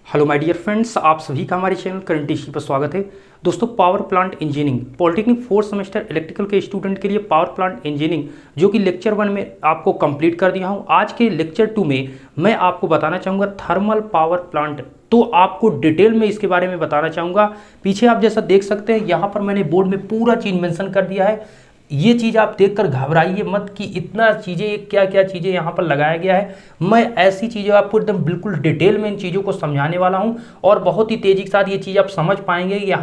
Hello my dear friends, आप सभी का हमारे चैनल करंट इश्यू पर स्वागत है। दोस्तों, power plant engineering polytechnic fourth semester electrical के स्टूडेंट के लिए पावर प्लांट इंजीनियरिंग जो कि लेक्चर 1 में आपको कंप्लीट कर दिया हूं। आज के लेक्चर 2 में मैं आपको बताना चाहूँगा थर्मल पावर प्लांट। तो आपको डिटेल में इसके बारे में बताना चाहूँगा। पीछे आप जैसा देख सकते हैं, यहाँ पर मैंने बोर्ड में पूरा चीज़ मेंशन कर दिया है। ये चीज़ आप देखकर घबराइए मत कि इतना चीज़ें क्या क्या चीज़ें यहाँ पर लगाया गया है। मैं ऐसी चीज़ें आपको एकदम बिल्कुल डिटेल में इन चीज़ों को समझाने वाला हूँ और बहुत ही तेज़ी के साथ ये चीज़ आप समझ पाएंगे कि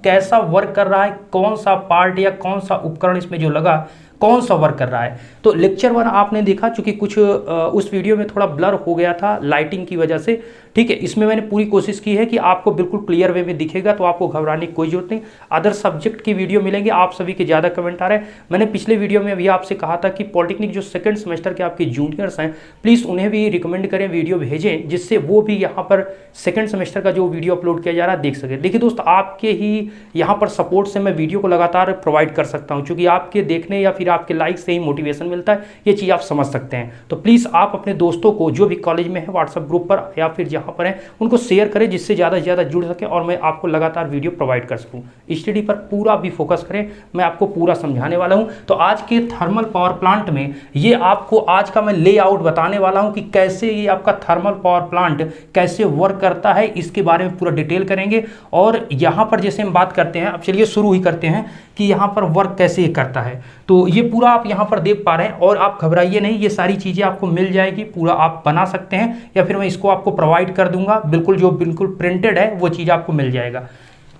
कैसा वर्क कर रहा है, कौन सा पार्ट या कौन सा उपकरण इसमें जो लगा कौन सा वर्क कर रहा है। तो लेक्चर 1 आपने देखा, चूंकि कुछ उस वीडियो में थोड़ा ब्लर हो गया था लाइटिंग की वजह से। ठीक है, इसमें मैंने पूरी कोशिश की है कि आपको बिल्कुल क्लियर वे में दिखेगा, तो आपको घबराने की कोई जरूरत नहीं। अदर सब्जेक्ट की वीडियो मिलेंगे। आप सभी के ज़्यादा कमेंट आ रहे हैं। मैंने पिछले वीडियो में भी आपसे कहा था कि पॉलिटेक्निक जो सेकंड सेमेस्टर के आपके जूनियर्स हैं, प्लीज़ उन्हें भी रिकमेंड करें, वीडियो भेजें, जिससे वो भी यहाँ पर सेकंड सेमेस्टर का जो वीडियो अपलोड किया जा रहा है देख सके। देखिए दोस्त, आपके ही यहाँ पर सपोर्ट से मैं वीडियो को लगातार प्रोवाइड कर सकता हूँ, क्योंकि आपके देखने या फिर आपके लाइक से ही मोटिवेशन मिलता है। ये चीज़ आप समझ सकते हैं। तो प्लीज़ आप अपने दोस्तों को जो भी कॉलेज में है व्हाट्सएप ग्रुप पर या फिर जहाँ पर हैं उनको शेयर करें, जिससे ज़्यादा से ज़्यादा जुड़ सके और मैं आपको लगातार वीडियो प्रोवाइड कर सकूँ। स्टडी पर पूरा भी फोकस करें, मैं आपको पूरा समझाने वाला हूँ। तो आज के थर्मल पावर प्लांट में ये आपको आज का मैं लेआउट बताने वाला हूँ कि कैसे ये आपका थर्मल पावर प्लांट कैसे वर्क करता है, इसके बारे में पूरा डिटेल करेंगे। और यहाँ पर जैसे हम बात करते हैं, अब चलिए शुरू ही करते हैं कि यहाँ पर वर्क कैसे करता है। तो ये पूरा आप यहाँ पर देख पा रहे हैं और आप घबराइए नहीं, ये सारी चीज़ें आपको मिल जाएगी, पूरा आप बना सकते हैं या फिर मैं इसको आपको प्रोवाइड कर दूंगा। बिल्कुल जो बिल्कुल प्रिंटेड है वो चीज़ आपको मिल जाएगा।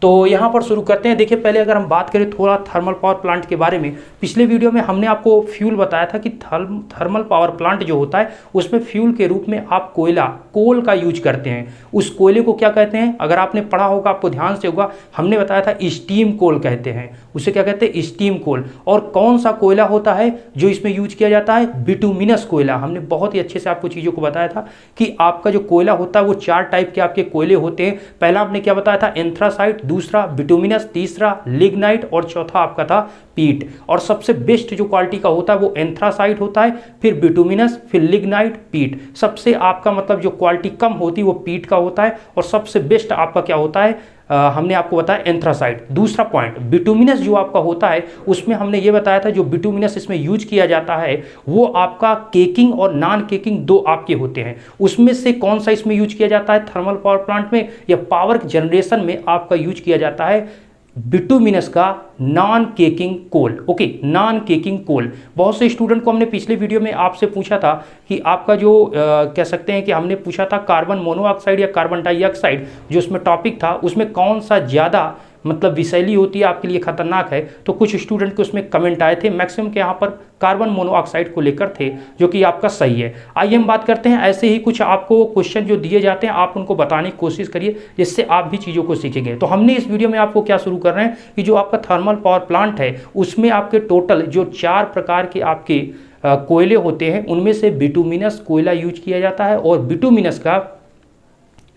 तो यहाँ पर शुरू करते हैं। देखिए, पहले अगर हम बात करें थोड़ा थर्मल पावर प्लांट के बारे में, पिछले वीडियो में हमने आपको फ्यूल बताया था कि थर्मल पावर प्लांट जो होता है उसमें फ्यूल के रूप में आप कोल का यूज करते हैं। उस कोयले को क्या कहते हैं, अगर आपने पढ़ा होगा आपको ध्यान से होगा, हमने बताया था स्टीम कोल कहते हैं। उसे क्या कहते हैं, स्टीम कोल। और कौन सा कोयला होता है जो इसमें यूज किया जाता है, बिटुमिनस कोयला। हमने बहुत ही अच्छे से आपको चीज़ों को बताया था कि आपका जो कोयला होता है वो 4 टाइप के आपके कोयले होते हैं। पहला आपने क्या बताया था, एंथ्रासाइट, दूसरा बिटुमिनस, तीसरा लिग्नाइट और चौथा आपका था पीट। और सबसे बेस्ट जो क्वालिटी का होता है वो एंथ्रासाइट होता है, फिर बिटुमिनस, फिर लिग्नाइट, पीट। सबसे आपका मतलब जो क्वालिटी कम होती है वो पीट का होता है और सबसे बेस्ट आपका क्या होता है, हमने आपको बताया एंथ्रासाइट। दूसरा पॉइंट, बिटुमिनस जो आपका होता है उसमें हमने ये बताया था जो बिटुमिनस इसमें यूज किया जाता है वो आपका केकिंग और नॉन केकिंग 2 आपके होते हैं। उसमें से कौन सा इसमें यूज किया जाता है थर्मल पावर प्लांट में या पावर जनरेशन में आपका यूज किया जाता है बिटुमिनस का नॉन केकिंग कोल। ओके, नॉन केकिंग कोल। बहुत से स्टूडेंट को हमने पिछले वीडियो में आपसे पूछा था कि आपका जो कह सकते हैं कि हमने पूछा था कार्बन मोनोऑक्साइड या कार्बन डाइऑक्साइड, जो उसमें टॉपिक था उसमें कौन सा ज़्यादा मतलब विषैली होती है, आपके लिए खतरनाक है। तो कुछ स्टूडेंट के उसमें कमेंट आए थे, मैक्सिमम के यहाँ पर कार्बन मोनोऑक्साइड को लेकर थे, जो कि आपका सही है। आइए हम बात करते हैं, ऐसे ही कुछ आपको क्वेश्चन जो दिए जाते हैं आप उनको बताने की कोशिश करिए, जिससे आप भी चीज़ों को सीखेंगे। तो हमने इस वीडियो में आपको क्या शुरू कर रहे हैं कि जो आपका थर्मल पावर प्लांट है उसमें आपके टोटल जो 4 प्रकार के आपके कोयले होते हैं उनमें से बिटुमिनस कोयला यूज किया जाता है और बिटुमिनस का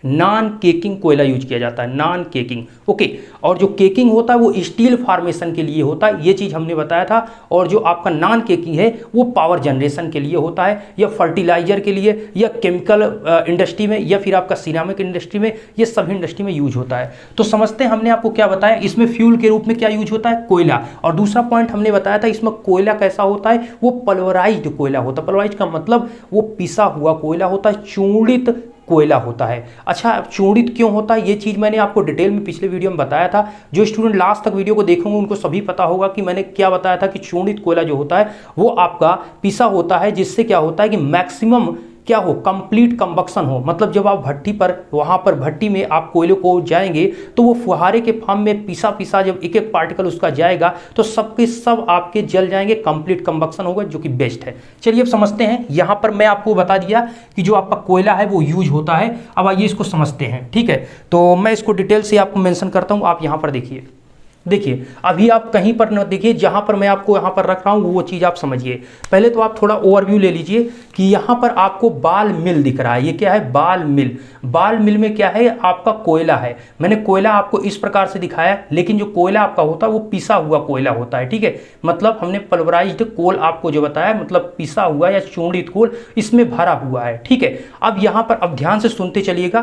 नॉन केकिंग कोयला यूज किया जाता है, नॉन केकिंग। ओके, और जो केकिंग होता है वो स्टील फार्मेशन के लिए होता है, ये चीज़ हमने बताया था। और जो आपका नॉन केकिंग है वो पावर जनरेशन के लिए होता है, या फर्टिलाइजर के लिए, या केमिकल इंडस्ट्री में, या फिर आपका सिरामिक इंडस्ट्री में, ये सभी इंडस्ट्री में यूज होता है। तो समझते हैं, हमने आपको क्या बताया, इसमें फ्यूल के रूप में क्या यूज होता है, कोयला। और दूसरा पॉइंट हमने बताया था इसमें कोयला कैसा होता है, वो पल्वराइज्ड कोयला होता है। पल्वराइज्ड का मतलब वो पिसा हुआ कोयला होता है, चूर्णित कोयला होता है। अच्छा, चूर्णित क्यों होता है ये चीज़ मैंने आपको डिटेल में पिछले वीडियो में बताया था। जो स्टूडेंट लास्ट तक वीडियो को देखेंगे उनको सभी पता होगा कि मैंने क्या बताया था कि चूर्णित कोयला जो होता है वो आपका पिसा होता है, जिससे क्या होता है कि मैक्सिमम क्या हो, कंप्लीट कंबक्शन हो। मतलब जब आप भट्टी पर, वहाँ पर भट्टी में आप कोयले को जाएंगे तो वो फुहारे के फॉर्म में पिसा जब एक एक पार्टिकल उसका जाएगा तो सबके सब आपके जल जाएंगे, कंप्लीट कंबक्शन होगा, जो कि बेस्ट है। चलिए अब समझते हैं। यहाँ पर मैं आपको बता दिया कि जो आपका कोयला है वो यूज होता है। अब आइए इसको समझते हैं, ठीक है। तो मैं इसको डिटेल से आपको मेंशन करता हूँ, आप यहाँ पर देखिए। देखिए अभी आप कहीं पर न देखिए, जहां पर मैं आपको यहां पर रख रहा हूं वो चीज आप समझिए। पहले तो आप थोड़ा ओवरव्यू ले लीजिए कि यहां पर आपको बाल मिल दिख रहा है। ये क्या है? बाल मिल। बाल मिल में क्या है? आपका कोयला है। मैंने कोयला आपको इस प्रकार से दिखाया, लेकिन जो कोयला आपका होता है वो पिसा हुआ कोयला होता है, ठीक है। मतलब हमने पल्वराइज्ड कोल आपको जो बताया, मतलब पिसा हुआ या चूर्णित कोल इसमें भरा हुआ है, ठीक है। अब यहाँ पर अब ध्यान से सुनते चलिएगा,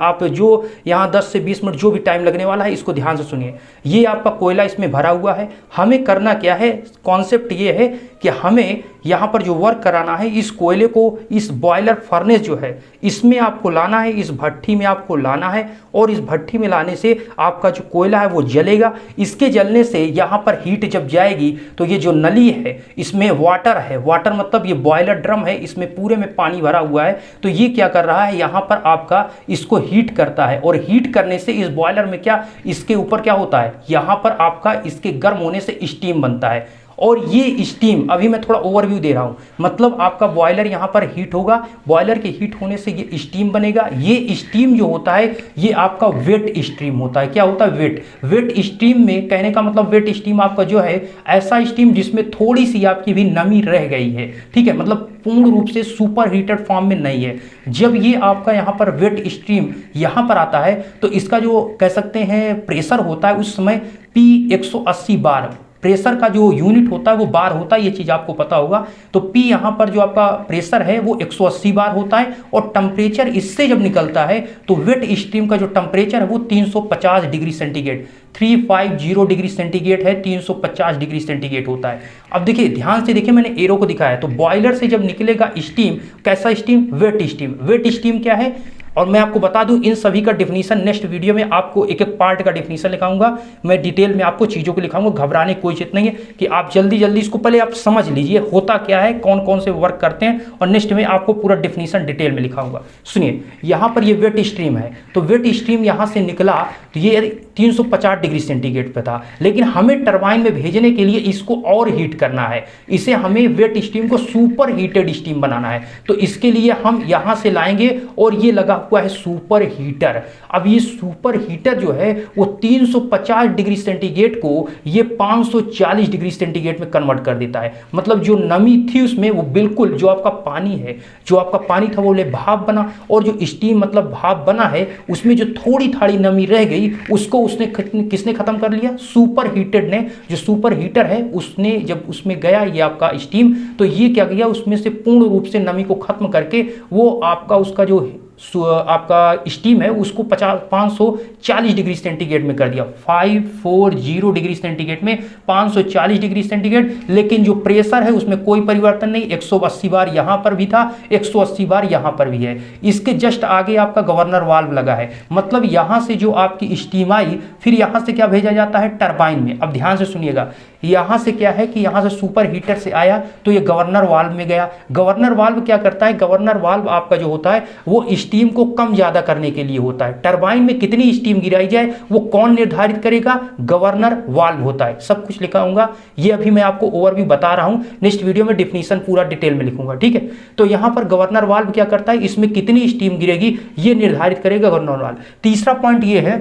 आप जो यहाँ 10 से 20 मिनट जो भी टाइम लगने वाला है इसको ध्यान से सुनिए। ये आपका कोयला इसमें भरा हुआ है। हमें करना क्या है? कॉन्सेप्ट ये है कि हमें यहाँ पर जो वर्क कराना है, इस कोयले को इस बॉयलर फर्नेस जो है इसमें आपको लाना है, इस भट्ठी में आपको लाना है, और इस भट्ठी में लाने से आपका जो कोयला है वो जलेगा। इसके जलने से यहाँ पर हीट जब जाएगी तो ये जो नली है इसमें वाटर है, वाटर मतलब ये बॉयलर ड्रम है, इसमें पूरे में पानी भरा हुआ है। तो ये क्या कर रहा है? यहाँ पर आपका इसको हीट करता है, और हीट करने से इस बॉयलर में क्या, इसके ऊपर क्या होता है, यहाँ पर आपका इसके गर्म होने से स्टीम बनता है। और ये स्टीम, अभी मैं थोड़ा ओवरव्यू दे रहा हूँ, मतलब आपका बॉयलर यहाँ पर हीट होगा, बॉयलर के हीट होने से ये स्टीम बनेगा। ये स्टीम जो होता है ये आपका वेट स्ट्रीम होता है। क्या होता है? वेट। वेट स्ट्रीम में कहने का मतलब, वेट स्टीम आपका जो है ऐसा स्टीम जिसमें थोड़ी सी आपकी भी नमी रह गई है, ठीक है, मतलब पूर्ण रूप से सुपर हीटेड फॉर्म में नहीं है। जब ये आपका यहाँ पर वेट स्ट्रीम यहाँ पर आता है तो इसका जो कह सकते हैं प्रेशर होता है उस समय P180 बार, प्रेशर का जो यूनिट होता है वो बार होता है, ये चीज़ आपको पता होगा। तो P यहाँ पर जो आपका प्रेशर है वो 180 बार होता है, और टेम्परेचर इससे जब निकलता है तो वेट स्ट्रीम का जो टेम्परेचर है वो 350 डिग्री सेंटीग्रेड, 350 डिग्री सेंटीग्रेड है, 350 डिग्री सेंटीग्रेड होता है। अब देखिए ध्यान से देखिए, मैंने एरो को दिखाया, तो बॉयलर से जब निकलेगा स्टीम, कैसा steam? Wet steam. Wet steam क्या है? और मैं आपको बता दूं इन सभी का डिफिनीशन नेक्स्ट वीडियो में आपको एक एक पार्ट का डिफिनीशन लिखाऊंगा, मैं डिटेल में आपको चीज़ों को लिखाऊंगा। घबराने की कोई चीज़ नहीं है कि आप जल्दी जल्दी इसको पहले आप समझ लीजिए होता क्या है, कौन कौन से वर्क करते हैं, और नेक्स्ट में आपको पूरा डिफिनीशन डिटेल में लिखाऊंगा। सुनिए, यहाँ पर ये वेट स्ट्रीम है, तो वेट स्ट्रीम यहाँ से निकला तो ये 350 डिग्री सेंटीग्रेड पे था, लेकिन हमें टरबाइन में भेजने के लिए इसको और हीट करना है, इसे हमें वेट स्टीम को सुपर हीटेड स्टीम बनाना है। तो इसके लिए हम यहाँ से लाएंगे, और ये लगा हुआ है सुपर हीटर। अब ये सुपर हीटर जो है वो 350 डिग्री सेंटीग्रेड को ये 540 डिग्री सेंटीग्रेड में कन्वर्ट कर देता है। मतलब जो नमी थी उसमें वो बिल्कुल, जो आपका पानी है, जो आपका पानी था वो ले भाप बना, और जो स्टीम मतलब भाप बना है उसमें जो थोड़ी थाड़ी नमी रह गई उसको उसने किसने खत्म कर लिया? सुपर हीटेड ने। जो सुपर हीटर है उसने जब उसमें गया ये आपका स्टीम, तो ये क्या किया, उसमें से पूर्ण रूप से नमी को खत्म करके वो आपका उसका जो आपका स्टीम है उसको 540 डिग्री सेंटीग्रेड में कर दिया, 540 डिग्री सेंटीग्रेड में 540 डिग्री सेंटीग्रेड। लेकिन जो प्रेशर है उसमें कोई परिवर्तन नहीं, 180 बार यहाँ पर भी था, 180 बार यहाँ पर भी है। इसके जस्ट आगे आपका गवर्नर वाल्व लगा है, मतलब यहाँ से जो आपकी स्टीम आई फिर यहाँ से क्या भेजा जाता है? टरबाइन में। अब ध्यान से सुनिएगा, यहाँ से क्या है कि यहाँ से सुपर हीटर से आया तो ये गवर्नर वाल्व में गया। गवर्नर वाल्व क्या करता है? गवर्नर वाल्व आपका जो होता है वो स्टीम को कम ज्यादा करने के लिए होता है। टरबाइन में कितनी स्टीम गिराई जाए वो कौन निर्धारित करेगा? गवर्नर वाल्व होता है। सब कुछ लिखाऊंगा, ये अभी मैं आपको ओवरव्यू बता रहा हूं, नेक्स्ट वीडियो में डिफिनीशन पूरा डिटेल में लिखूंगा, ठीक है। तो यहां पर गवर्नर वाल्व क्या करता है? इसमें कितनी स्टीम गिरेगी ये निर्धारित करेगा गवर्नर वाल्व। तीसरा पॉइंट ये है,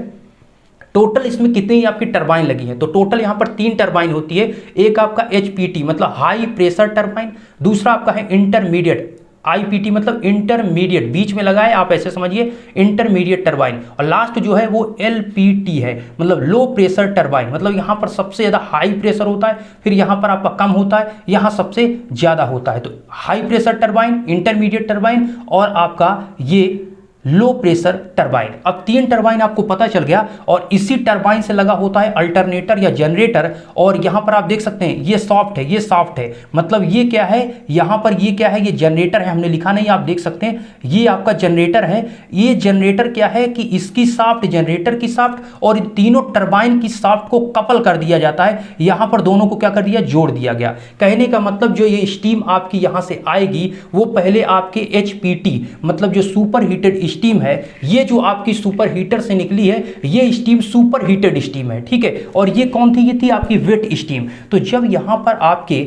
टोटल इसमें कितनी आपकी टरबाइन लगी है? तो टोटल यहाँ पर 3 टरबाइन होती है। एक आपका HPT मतलब हाई प्रेशर टरबाइन, दूसरा आपका है इंटरमीडिएट, IPT मतलब इंटरमीडिएट, बीच में लगा है, आप ऐसे समझिए इंटरमीडिएट टरबाइन, और लास्ट जो है वो LPT है मतलब लो प्रेशर टरबाइन। मतलब यहाँ पर सबसे ज़्यादा हाई प्रेशर होता है, फिर यहाँ पर आपका कम होता है, यहाँ सबसे ज़्यादा होता है। तो high pressure turbine, intermediate turbine और आपका ये लो प्रेशर टरबाइन। अब 3 टरबाइन आपको पता चल गया, और इसी टरबाइन से लगा होता है अल्टरनेटर या जनरेटर। और यहाँ पर आप देख सकते हैं ये सॉफ्ट है, ये सॉफ्ट है, मतलब ये क्या है, यहाँ पर ये क्या है, ये जनरेटर है, हमने लिखा नहीं, आप देख सकते हैं ये आपका जनरेटर है। ये जनरेटर क्या है कि इसकी सॉफ्ट, जनरेटर की सॉफ्ट और तीनों टरबाइन की सॉफ्ट को कपल कर दिया जाता है। यहाँ पर दोनों को क्या कर दिया? जोड़ दिया गया। कहने का मतलब जो ये स्टीम आपकी यहाँ से आएगी वो पहले आपके HPT मतलब जो सुपर हीटेड स्टीम है, ये जो आपकी सुपर हीटर से निकली है ये स्टीम सुपर हीटेड स्टीम है, ठीक है। और ये कौन थी? ये थी आपकी वेट स्टीम। तो जब यहां पर आपके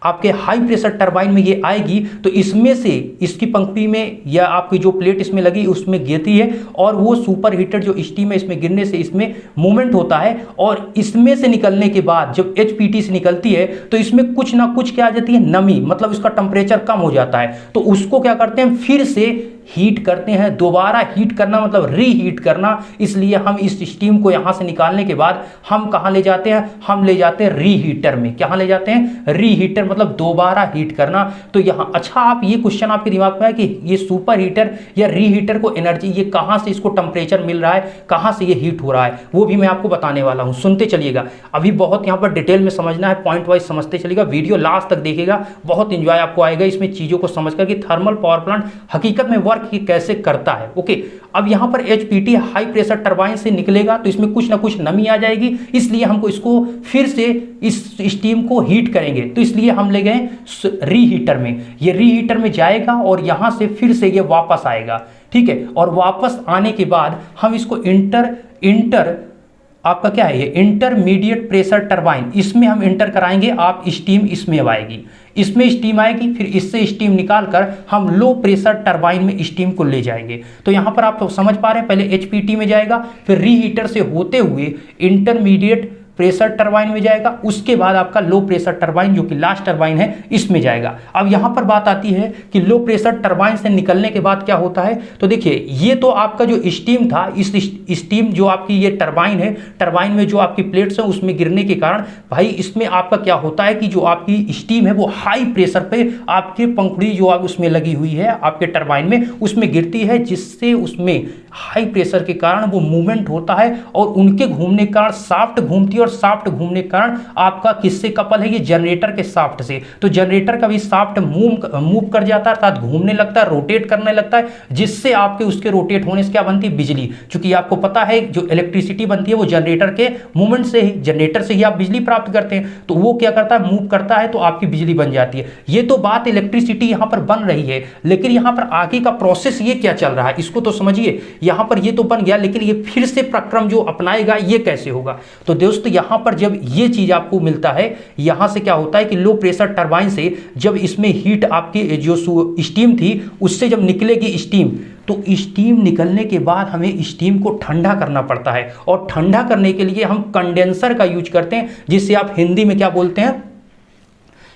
आपके हाई प्रेशर टरबाइन में ये आएगी तो इसमें से इसकी पंक्ति में या आपकी जो प्लेट इसमें लगी उसमें गिरती है और वो सुपर हीटेड जो स्टीम है इसमें गिरने से इसमें मूवमेंट होता है और इसमें से निकलने के बाद जब HPT से निकलती है तो इसमें कुछ ना कुछ क्या आ जाती है, नमी, मतलब इसका टेम्परेचर कम हो जाता है। तो उसको क्या करते हैं, फिर से हीट करते हैं। दोबारा हीट करना मतलब रीहीट करना, इसलिए हम इस स्टीम को यहां से निकालने के बाद हम कहां ले जाते हैं, हम ले जाते हैं रीहीटर में। कहां ले जाते हैं, रीहीटर, मतलब दोबारा हीट करना। तो यहां अच्छा आप ये क्वेश्चन आपके दिमाग में है कि ये सुपर हीटर या रीहीटर को एनर्जी ये कहां से इसको टेम्परेचर मिल रहा है, कहां से ये हीट हो रहा है, वो भी मैं आपको बताने वाला हूं। सुनते चलिएगा, अभी बहुत यहां पर डिटेल में समझना है, पॉइंट वाइज समझते चलिएगा, वीडियो लास्ट तक देखिएगा, बहुत इंजॉय आपको आएगा इसमें चीजों को समझकर कि थर्मल पावर प्लांट हकीकत में वर्क कैसे करता है। ओके, अब यहां पर HPT हाई प्रेशर टरबाइन से निकलेगा तो इसमें कुछ ना कुछ नमी आ जाएगी, इसलिए हमको इसको फिर से इस स्टीम को हीट करेंगे। तो इसलिए हम ले गए रीहीटर में, ये रीहीटर में जाएगा और यहां से फिर से ये वापस आएगा, ठीक है। और वापस आने के बाद हम इसको इंटर आपका क्या है, ये इंटरमीडिएट प्रेशर टरबाइन, इसमें हम इंटर कराएंगे। आप स्टीम इसमें आएगी, इसमें स्टीम आएगी, फिर इससे स्टीम निकालकर हम लो प्रेशर टरबाइन में स्टीम को ले जाएंगे। तो यहां पर आप तो समझ पा रहे हैं, पहले HPT में जाएगा, फिर रीहीटर से होते हुए इंटरमीडिएट प्रेशर टरबाइन में जाएगा, उसके बाद आपका लो प्रेशर टरबाइन जो कि लास्ट टरबाइन है इसमें जाएगा। अब यहां पर बात आती है कि लो प्रेशर टरबाइन से निकलने के बाद क्या होता है, तो देखिए ये तो आपका जो स्टीम था, इस स्टीम जो आपकी ये टरबाइन है, टरबाइन में जो आपकी प्लेट्स हैं उसमें गिरने के कारण भाई इसमें आपका क्या होता है कि जो आपकी स्टीम है वो हाई प्रेशर पे आपके पंखुड़ी जो आप उसमें लगी हुई है आपके टरबाइन में उसमें गिरती है, जिससे उसमें हाई प्रेशर के कारण वो मूवमेंट होता है और उनके घूमने के कारण शाफ्ट घूमती है और शाफ्ट घूमने के कारण आपका किससे कपल है, ये जनरेटर के शाफ्ट से। तो जनरेटर का भी शाफ्ट मूव कर जाता है, अर्थात घूमने लगता है, रोटेट करने लगता है, जिससे आपके उसके रोटेट होने से क्या बनती है, बिजली। क्योंकि आपको पता है जो इलेक्ट्रिसिटी बनती है वो जनरेटर के मूवमेंट से ही, जनरेटर से ही आप बिजली प्राप्त करते हैं। तो वो क्या करता है, मूव करता है तो आपकी बिजली बन जाती है। ये तो बात इलेक्ट्रिसिटी यहां पर बन रही है, लेकिन यहां पर आगे का प्रोसेस ये क्या चल रहा है इसको तो समझिए। यहां पर ये तो बन गया, लेकिन ये फिर से प्रक्रम जो अपनाएगा ये कैसे होगा। तो दोस्तों यहां पर जब ये चीज आपको मिलता है, यहां से क्या होता है कि लो प्रेशर टरबाइन से जब इसमें हीट आपकी जो स्टीम थी उससे जब निकलेगी स्टीम, तो स्टीम निकलने के बाद हमें स्टीम को ठंडा करना पड़ता है और ठंडा करने के लिए हम कंडेंसर का यूज करते हैं, जिससे आप हिंदी में क्या बोलते हैं,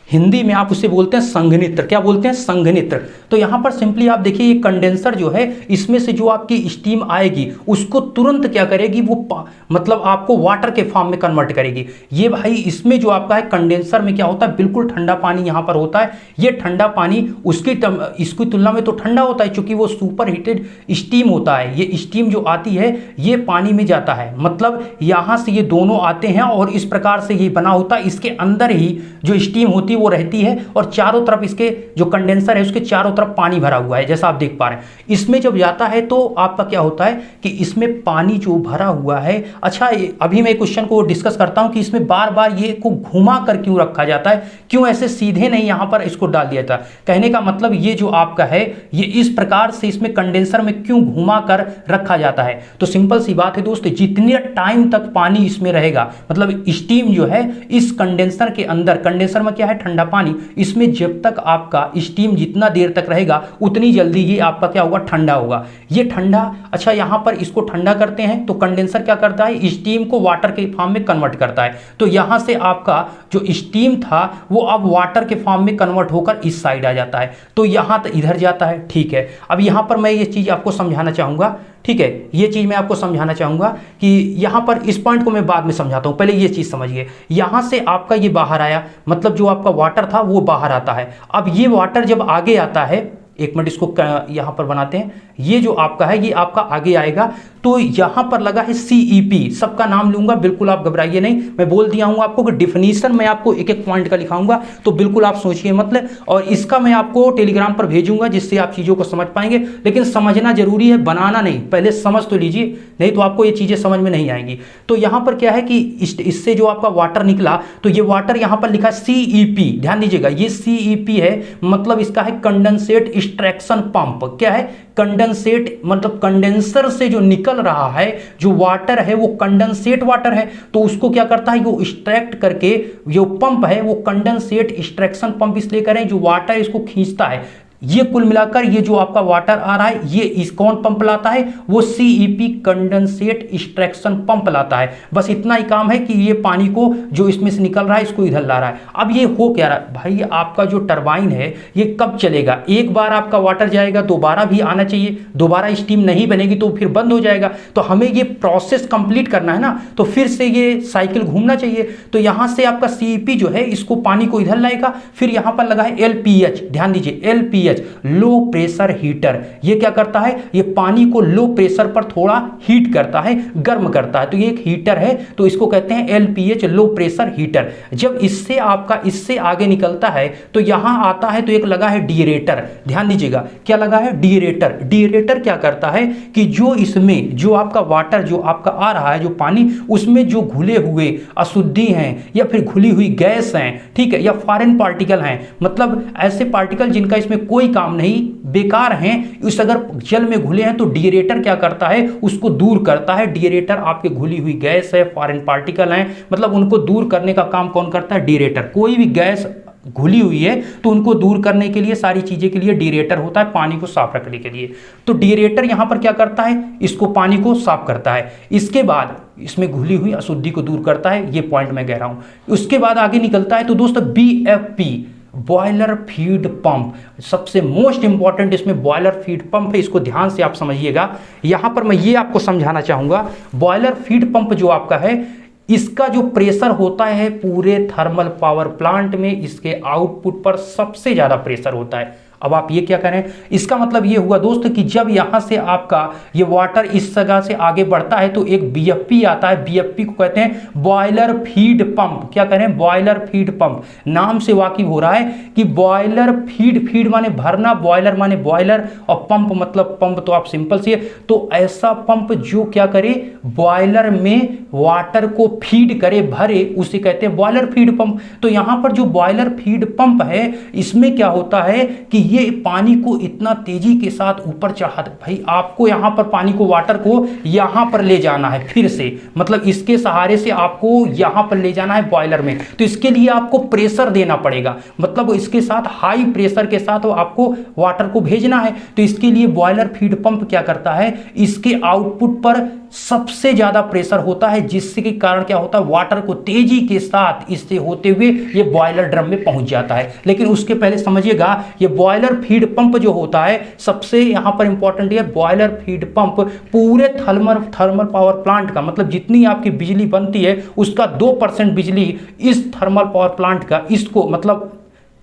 हिंदी में आप उसे बोलते हैं संघनित्र। क्या बोलते हैं, संघनित्र। तो यहां पर सिंपली आप देखिए ये कंडेंसर जो है इसमें से जो आपकी स्टीम आएगी उसको तुरंत क्या करेगी, वो मतलब आपको वाटर के फॉर्म में कन्वर्ट करेगी। ये भाई इसमें जो आपका है कंडेंसर में क्या होता है, बिल्कुल ठंडा पानी यहां पर होता है। ये ठंडा पानी इसकी तुलना में तो ठंडा होता है क्योंकि वो सुपर हीटेड स्टीम होता है। ये स्टीम जो आती है ये पानी में जाता है, मतलब यहां से ये दोनों आते हैं और इस प्रकार से ये बना होता है। इसके अंदर ही जो स्टीम होती वो रहती है और चारों तरफ इसके जो कंडेंसर है उसके चारों तरफ पानी भरा हुआ है, जैसा आप देख पा रहे हैं। इसमें जब जाता है तो आपका क्या होता है कि इसमें पानी जो भरा हुआ है, अच्छा अभी मैं क्वेश्चन को डिस्कस करता हूं कि इसमें बार बार ये को घुमा कर क्यों रखा जाता है, क्यों ऐसे सीधे नहीं यहां पर इसको डाल दिया था। कहने का मतलब ये जो आपका है ये इस प्रकार से इसमें कंडेंसर में क्यों घुमा कर रखा जाता है। तो सिंपल सी बात है दोस्तों, जितने टाइम तक पानी इसमें रहेगा, मतलब स्टीम जो है इस कंडेंसर के अंदर, कंडेंसर में क्या है, ठंडा पानी, इसमें जब तक आपका स्टीम जितना देर तक रहेगा उतनी जल्दी ये आपका क्या होगा, ठंडा होगा। ये ठंडा, अच्छा यहां पर इसको ठंडा करते हैं तो कंडेंसर क्या करता है, स्टीम को वाटर के फॉर्म में कन्वर्ट करता है। तो यहां से आपका जो स्टीम था वो अब वाटर के फॉर्म में कन्वर्ट होकर इस साइड आ जाता है, तो यहां तक इधर जाता है। ठीक है, अब यहां पर मैं ये चीज आपको समझाना चाहूंगा, ठीक है, ये चीज मैं आपको समझाना चाहूंगा कि यहां पर इस पॉइंट को मैं बाद में समझाता हूं, पहले ये चीज समझिए। यहां से आपका ये बाहर आया, मतलब जो आपका वाटर था वो बाहर आता है। अब ये वाटर जब आगे आता है, एक मिनट इसको यहां पर बनाते हैं, ये जो आपका है ये आपका आगे आएगा। तो यहां पर लगा है CEP, सबका नाम लूंगा, बिल्कुल आप घबराइए नहीं, मैं बोल दिया हूं आपको कि डिफिनीशन मैं आपको एक एक पॉइंट का लिखाऊंगा, तो बिल्कुल आप सोचिए मतलब। और इसका मैं आपको टेलीग्राम पर भेजूंगा जिससे आप चीजों को समझ पाएंगे, लेकिन समझना जरूरी है, बनाना नहीं, पहले समझ तो लीजिए, नहीं तो आपको ये चीजें समझ में नहीं आएंगी। तो यहां पर क्या है कि इससे जो आपका वाटर निकला, तो ये वाटर यहां पर लिखा है CEP, ध्यान दीजिएगा ये CEP है, मतलब इसका है कंडेंसेट एक्सट्रैक्शन पंप क्या है, कंडेंसेट मतलब कंडेंसर से जो निकल रहा है जो वाटर है वो कंडेंसेट वाटर है, तो उसको क्या करता है वो एक्सट्रैक्ट करके, जो पंप है वो कंडेंसेट एक्सट्रैक्शन पंप इसलिए करें जो वाटर इसको खींचता है। ये कुल मिलाकर ये जो आपका वाटर आ रहा है ये इस कौन पंप लाता है, वो सीईपी कंडेंसेट एक्सट्रैक्शन पंप लाता है। बस इतना ही काम है कि ये पानी को जो इसमें से निकल रहा है इसको इधर ला रहा है। अब ये हो क्या रहा है भाई, आपका जो टरबाइन है ये कब चलेगा, एक बार आपका वाटर जाएगा दोबारा भी आना चाहिए, दोबारा स्टीम नहीं बनेगी तो फिर बंद हो जाएगा। तो हमें ये प्रोसेस कंप्लीट करना है ना, तो फिर से ये साइकिल घूमना चाहिए। तो यहां से आपका सीईपी जो है इसको पानी को इधर लाएगा, फिर यहां पर लगा है एलपीएच, ध्यान दीजिए एलपीएच लो प्रेशर हीटर। ये क्या करता है, ये पानी को लो प्रेशर पर थोड़ा हीट करता है, गर्म करता है। तो ये एक हीटर है, तो इसको कहते हैं एलपीएच लो प्रेशर हीटर। जब इससे आपका इससे आगे निकलता है तो यहां आता है तो एक लगा है डीरेटर, ध्यान दीजिएगा क्या लगा है डीरेटर। डीरेटर क्या करता है कि जो इसमें जो आपका वाटर जो आपका आ रहा है जो पानी, उसमें जो घुले हुए अशुद्धि हैं या फिर घुली हुई गैस हैं, ठीक है, या फॉरेन पार्टिकल हैं, मतलब ऐसे पार्टिकल जिनका इसमें कोई काम नहीं, बेकार हैं, उस अगर जल में घुले हैं तो डीरेटर क्या करता है उसको दूर करता है। डीरेटर आपके घुली हुई गैस है, फॉरेन पार्टिकल हैं, मतलब उनको दूर करने का काम कौन करता है, डीरेटर। कोई भी गैस घुली हुई है तो उनको दूर करने के लिए सारी चीजें के लिए डीरेटर होता है, पानी को साफ रखने के लिए। तो डीरेटर यहां पर क्या करता है, इसको पानी को साफ करता है, इसके बाद इसमें घुली हुई अशुद्धि को दूर करता है, ये पॉइंट मैं कह रहा हूं। उसके बाद आगे निकलता है तो दोस्तों बीएफपी बॉयलर फीड पंप, सबसे मोस्ट इंपॉर्टेंट इसमें बॉयलर फीड पंप है, इसको ध्यान से आप समझिएगा। यहां पर मैं ये आपको समझाना चाहूंगा, बॉयलर फीड पंप जो आपका है इसका जो प्रेशर होता है पूरे थर्मल पावर प्लांट में, इसके आउटपुट पर सबसे ज्यादा प्रेशर होता है। अब आप ये क्या करें, इसका मतलब ये हुआ दोस्त कि जब यहां से आपका ये वाटर इस जगह से आगे बढ़ता है तो एक बीएफपी आता है, बीएफपी को कहते हैं बॉयलर फीड पंप। क्या करें, बॉयलर फीड पंप। नाम से वाकिफ हो रहा है कि बॉयलर फीड, फीड माने भरना, बॉयलर माने बॉयलर, और पंप मतलब पंप तो आप सिंपल से, तो ऐसा पंप जो क्या करे बॉयलर में वाटर को फीड करे, भरे, उसे कहते हैं बॉयलर फीड पंप। तो यहां पर जो बॉयलर फीड पंप है इसमें क्या होता है कि ये पानी को इतना तेजी के साथ ऊपर चढ़ा दे, भाई आपको यहां पर पानी को वाटर को यहां पर ले जाना है, फिर से मतलब इसके सहारे से आपको यहां पर ले जाना है बॉयलर में। तो इसके लिए आपको प्रेशर देना पड़ेगा, मतलब इसके साथ हाई प्रेशर के साथ आपको वाटर को भेजना है। तो इसके लिए बॉयलर फीड पंप क्या करता है, इसके आउटपुट पर सबसे ज्यादा प्रेशर होता है, जिससे के कारण क्या होता है वाटर को तेजी के साथ इससे होते हुए ये बॉयलर ड्रम में पहुंच जाता है। लेकिन उसके पहले समझिएगा ये बॉयलर फीड पंप जो होता है सबसे यहां पर इंपॉर्टेंट है, बॉयलर फीड पंप पूरे थर्मल पावर प्लांट का, मतलब जितनी आपकी बिजली बनती है उसका 2% बिजली इस थर्मल पावर प्लांट का, इसको मतलब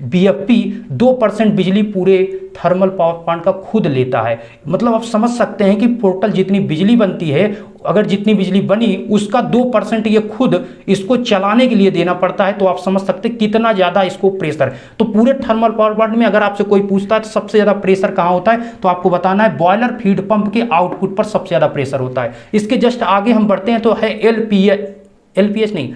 बीएफपी 2% बिजली पूरे थर्मल पावर प्लांट का खुद लेता है। मतलब आप समझ सकते हैं कि टोटल जितनी बिजली बनती है, अगर जितनी बिजली बनी उसका 2% ये खुद इसको चलाने के लिए देना पड़ता है। तो आप समझ सकते हैं कितना ज़्यादा इसको प्रेशर। तो पूरे थर्मल पावर प्लांट में अगर आपसे कोई पूछता है तो सबसे ज़्यादा प्रेशर कहाँ होता है, तो आपको बताना है बॉयलर फीड पंप के आउटपुट पर सबसे ज़्यादा प्रेशर होता है। इसके जस्ट आगे हम बढ़ते हैं तो है एलपीएच नहीं,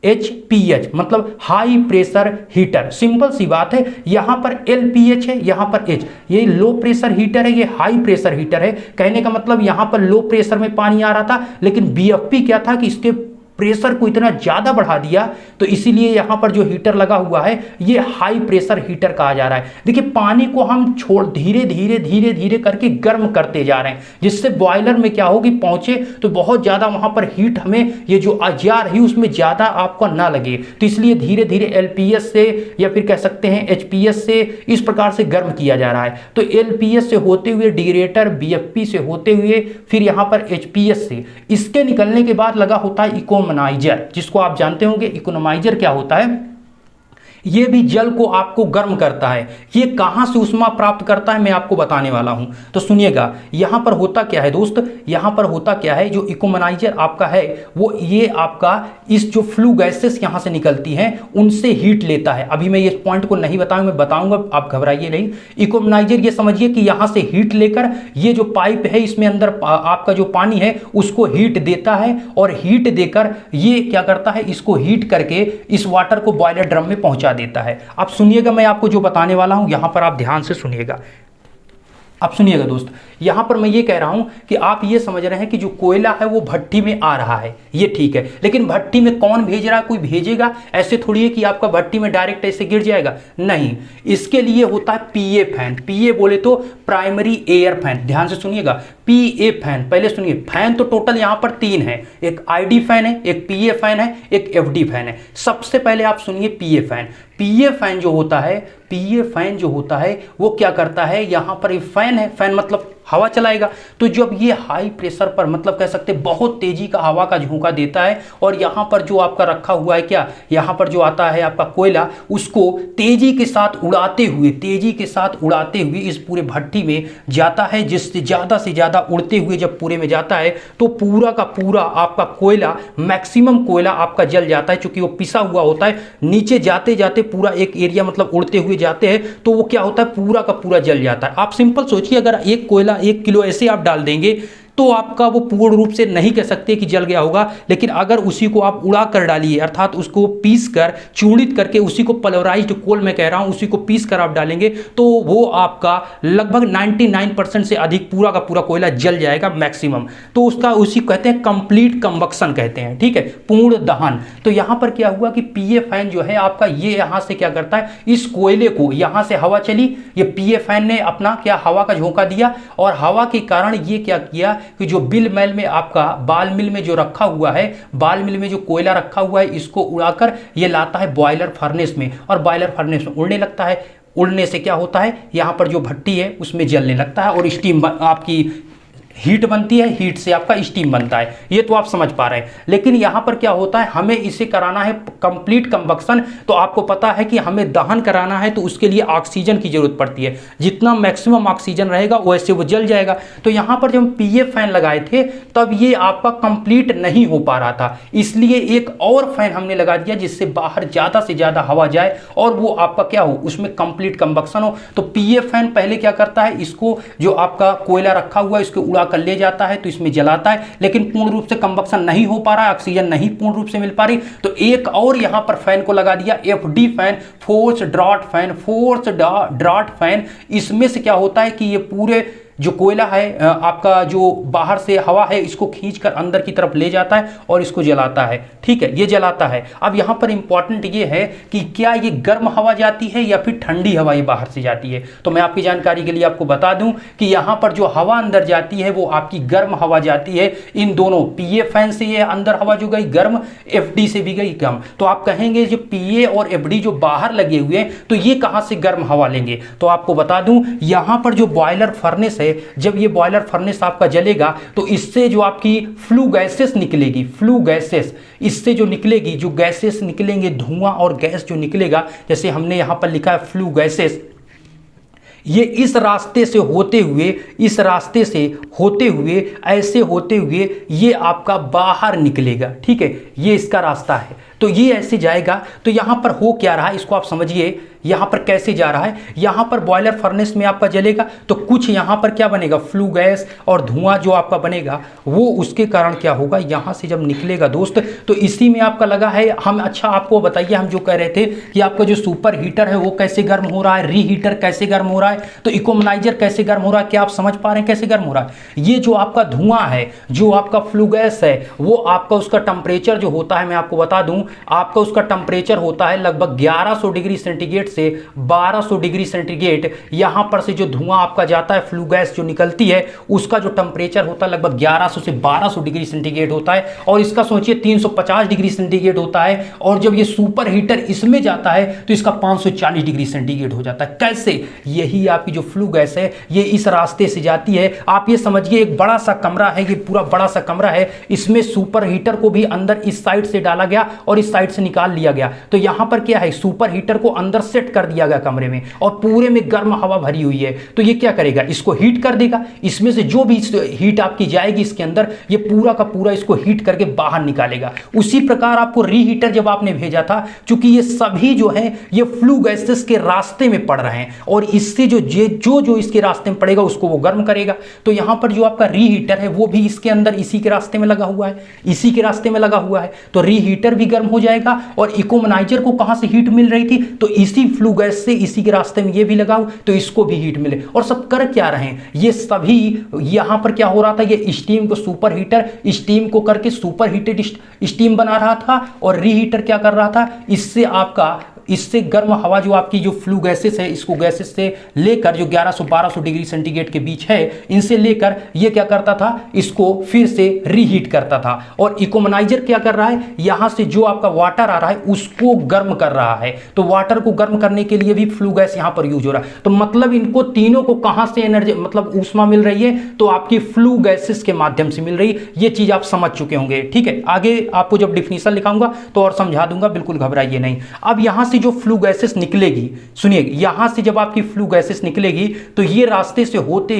एचपीएच मतलब हाई प्रेशर हीटर। सिंपल सी बात है, यहां पर एलपीएच है, यहां पर एच, ये लो प्रेशर हीटर है, ये हाई प्रेशर हीटर है। कहने का मतलब यहां पर लो प्रेशर में पानी आ रहा था, लेकिन बीएफपी क्या था कि इसके प्रेशर को इतना ज्यादा बढ़ा दिया, तो इसीलिए यहां पर जो हीटर लगा हुआ है ये हाई प्रेशर हीटर कहा जा रहा है। देखिए पानी को हम छोड़ धीरे धीरे धीरे धीरे करके गर्म करते जा रहे हैं, जिससे बॉयलर में क्या होगी पहुंचे तो बहुत ज्यादा वहां पर हीट हमें ये जो अजार है उसमें ज्यादा आपको ना लगे। तो इसलिए धीरे धीरे एलपीएस से या फिर कह सकते हैं एचपीएस से इस प्रकार से गर्म किया जा रहा है। तो एलपीएस से होते हुए डीरेटर, बीएफपी से होते हुए फिर यहां पर एचपीएस से, इसके निकलने के बाद लगा होता है इकोनोमाइजर, जिसको आप जानते होंगे। इकोनोमाइजर क्या होता है, ये भी जल को आपको गर्म करता है। ये कहां से उष्मा प्राप्त करता है मैं आपको बताने वाला हूं, तो सुनिएगा। यहां पर होता क्या है दोस्त, यहां पर होता क्या है, जो इकोनोमाइजर आपका है वो ये आपका इस जो फ्लू गैसेस यहां से निकलती हैं उनसे हीट लेता है। अभी मैं ये पॉइंट को नहीं बताऊंगा, मैं बताऊंगा, आप घबराइए नहीं। इकोनोमाइजर ये समझिए कि यहां से हीट लेकर ये जो पाइप है इसमें अंदर आपका जो पानी है उसको हीट देता है, और हीट देकर ये क्या करता है, इसको हीट करके इस वाटर को बॉयलर ड्रम में पहुंचा देता है। आप सुनिएगा, मैं आपको जो बताने वाला हूं यहां पर आप ध्यान से सुनिएगा। अब सुनिएगा दोस्त, यहाँ पर मैं ये कह रहा हूँ कि आप ये समझ रहे हैं कि जो कोयला है वो भट्टी में आ रहा है, ये ठीक है, लेकिन भट्टी में कौन भेज रहा है? कोई भेजेगा? ऐसे थोड़ी है कि आपका भट्टी में डायरेक्ट ऐसे गिर जाएगा, नहीं। इसके लिए होता है पीए फैन। पीए बोले तो प्राइमरी एयर फैन। ध्यान से सुनिएगा, पीए फैन, पहले सुनिए, फैन तो टोटल यहाँ पर 3 है, एक आईडी फैन है, एक पीए फैन है, एक एफडी फैन है। सबसे पहले आप सुनिए पीए फैन। पीए फैन जो होता है, पीए फैन जो होता है वो क्या करता है, यहां पर ये फैन है, फैन मतलब हवा चलाएगा। तो जब ये हाई प्रेशर पर, मतलब कह सकते हैं बहुत तेजी का हवा का झोंका देता है, और यहां पर जो आपका रखा हुआ है क्या, यहां पर जो आता है आपका कोयला, उसको तेजी के साथ उड़ाते हुए, तेजी के साथ उड़ाते हुए इस पूरे भट्टी में जाता है। जिससे ज्यादा से ज्यादा उड़ते हुए जब पूरे में जाता है तो पूरा का पूरा आपका कोयला, मैक्सिमम कोयला आपका जल जाता है, क्योंकि वो पिसा हुआ होता है। नीचे जाते जाते पूरा एक एरिया, मतलब उड़ते हुए जाते हैं तो वो क्या होता है, पूरा का पूरा जल जाता है। आप सिंपल सोचिए, अगर एक कोयला 1 किलो ऐसे आप डाल देंगे तो आपका वो पूर्ण रूप से नहीं कह सकते कि जल गया होगा, लेकिन अगर उसी को आप उड़ा कर डालिए, अर्थात उसको पीस कर, चूर्णित करके, उसी को पल्वराइज्ड कोल मैं कह रहा हूं, उसी को पीस कर आप डालेंगे तो वो आपका लगभग 99% से अधिक पूरा का पूरा कोयला जल जाएगा मैक्सिमम। तो उसका उसी कहते हैं कंप्लीट कंबक्शन कहते हैं, ठीक है, पूर्ण दहन। तो यहां पर क्या हुआ कि पीए फैन जो है आपका, ये यहां से क्या करता है, इस कोयले को, यहां से हवा चली, ये पीए फैन ने अपना क्या हवा का झोंका दिया, और हवा के कारण ये क्या किया कि जो बिल मिल में आपका, बाल मिल में जो रखा हुआ है, बाल मिल में जो कोयला रखा हुआ है, इसको उड़ाकर ये लाता है बॉयलर फर्नेस में, और बॉयलर फर्नेस में उड़ने लगता है। उड़ने से क्या होता है, यहां पर जो भट्टी है उसमें जलने लगता है, और स्टीम आपकी हीट बनती है, हीट से आपका स्टीम बनता है। ये तो आप समझ पा रहे हैं। लेकिन यहां पर क्या होता है, हमें इसे कराना है कंप्लीट कंबक्शन, तो आपको पता है कि हमें दहन कराना है तो उसके लिए ऑक्सीजन की जरूरत पड़ती है। जितना मैक्सिमम ऑक्सीजन रहेगा वैसे वो जल जाएगा। तो यहां पर जब हम पीए फैन लगाए थे तब ये आपका कंप्लीट नहीं हो पा रहा था, इसलिए एक और फैन हमने लगा दिया जिससे बाहर ज्यादा से ज्यादा हवा जाए और वो आपका क्या हो, उसमें कंप्लीट कंबक्शन हो। तो पीए फैन पहले क्या करता है, इसको जो आपका कोयला रखा हुआ है इसको उड़ा कर ले जाता है, तो इसमें जलाता है, लेकिन पूर्ण रूप से कंबक्शन नहीं हो पा रहा है, ऑक्सीजन नहीं पूर्ण रूप से मिल पा रही। तो एक और यहां पर फैन को लगा दिया, FD fan, force draught fan, force draught fan. इसमें से क्या होता है कि ये पूरे जो कोयला है आपका, जो बाहर से हवा है, इसको खींचकर अंदर की तरफ ले जाता है और इसको जलाता है, ठीक है, ये जलाता है। अब यहां पर इंपॉर्टेंट ये है कि क्या ये गर्म हवा जाती है या फिर ठंडी हवा ये बाहर से जाती है। तो मैं आपकी जानकारी के लिए आपको बता दूं कि यहां पर जो हवा अंदर जाती है वो आपकी गर्म हवा जाती है। इन दोनों पीए फैन से ये अंदर हवा जो गई गर्म, एफडी से भी गई कम। तो आप कहेंगे जो पीए और एफडी जो बाहर लगे हुए हैं तो ये कहां से गर्म हवा लेंगे। तो आपको बता दूं, यहां पर जो बॉयलर फर्नेस है, जब ये बॉयलर फर्नेस आपका जलेगा तो इससे जो आपकी फ्लू गैसेस निकलेगी, फ्लू गैसेस, इससे जो निकलेगी, जो गैसेस निकलेंगे, धुआं और गैस जो निकलेगा, जैसे हमने यहां पर लिखा है फ्लू गैसेस, ये इस रास्ते से होते हुए, इस रास्ते से होते हुए, ऐसे होते हुए ये आपका बाहर निकलेगा, ठीक है, ये इसका रास्ता है। तो ये ऐसे जाएगा। तो यहां पर हो क्या रहा है इसको आप समझिए, यहां पर कैसे जा रहा है। यहां पर बॉयलर फर्नेस में आपका जलेगा तो कुछ यहां पर क्या बनेगा, फ्लू गैस और धुआं जो आपका बनेगा वो उसके कारण क्या होगा, यहां से जब निकलेगा दोस्त तो इसी में आपका लगा है। हम अच्छा आपको बताइए, हम जो कह रहे थे कि आपका जो सुपर हीटर है वो कैसे गर्म हो रहा है, रीहीटर कैसे गर्म हो रहा है, तो इकोमनाइजर कैसे गर्म हो रहा है, क्या आप समझ पा रहे हैं कैसे गर्म हो रहा है। ये जो आपका धुआं है, जो आपका फ्लू गैस है, वो आपका उसका टेम्परेचर जो होता है, मैं आपको बता दूं, आपका उसका टेम्परेचर होता है लगभग 1100 डिग्री सेंटीग्रेड से 1200 डिग्री सेंटीग्रेड। यहां पर से जो धुआं आपका जाता है, फ्लू गैस जो निकलती है, उसका जो टेम्परेचर होता है लगभग 1100 से 1200 डिग्री सेंटीग्रेड होता है, और इसका सोचिए 350 डिग्री सेंटीग्रेड होता है। और जब ये सुपर हीटर इसमें जाता है तो इसका 540 डिग्री सेंटीग्रेड हो जाता है। कैसे, यही आपकी जो फ्लू गैस है ये इस रास्ते से जाती है। आप ये समझिए एक बड़ा सा कमरा है, ये पूरा बड़ा सा कमरा है, इसमें सुपर हीटर को भी अंदर इस साइड से डाला गया और इस साइड से निकाल लिया गया। तो यहां पर क्या है, सुपर हीटर को अंदर सेट कर दिया गया कमरे में, और पूरे में गर्म हवा भरी हुई है। तो ये क्या करेगा, इसको हीट कर देगा। इसमें से जो भी हीट आपकी जाएगी इसके अंदर, ये पूरा का पूरा इसको हीट करके बाहर निकालेगा। उसी प्रकार आपको रीहीटर जब आपने भेजा था, चूंकि ये सभी जो है ये फ्लू गैसेस के रास्ते में पड़ रहे हैं, और इससे जो जो इसके रास्ते में पड़ेगा उसको वो गर्म करेगा। तो यहां पर जो आपका रीहीटर है वो भी इसके अंदर इसी के रास्ते में लगा हुआ है, इसी के रास्ते में लगा हुआ है। तो रीहीटर भी गर्म हो जाएगा। और इकोमनाइजर को कहां से हीट मिल रही थी, तो इसी फ्लू गैस से, इसी के रास्ते में ये भी लगाओ तो इसको भी हीट मिले। और सब कर क्या रहे हैं, ये सभी यहां पर क्या हो रहा था, ये स्टीम को सुपर हीटर स्टीम को करके सुपर हीटेड स्टीम बना रहा था, और रीहीटर क्या कर रहा था, इससे गर्म हवा जो आपकी जो फ्लू गैसेस है, इसको गैसेस से लेकर जो 1100-1200 डिग्री सेंटीग्रेड के बीच है, इनसे लेकर ये क्या करता था, इसको फिर से रीहीट करता था। और इकोमनाइजर क्या कर रहा है, यहां से जो आपका वाटर आ रहा है उसको गर्म कर रहा है। तो वाटर को गर्म करने के लिए भी फ्लू गैस यहां पर यूज हो रहा है। तो मतलब इनको तीनों को कहां से एनर्जी, मतलब ऊष्मा मिल रही है, तो आपकी फ्लू गैसेस के माध्यम से मिल रही है। ये चीज आप समझ चुके होंगे। ठीक है, आगे आपको जब डिफिनीशन लिखाऊंगा तो और समझा दूंगा, बिल्कुल घबराइए नहीं। अब यहां से जो फ्लू गैसेस निकलेगी, सुनिए, यहां से जब आपकी फ्लू गैसेस निकलेगी तो ये रास्ते से होते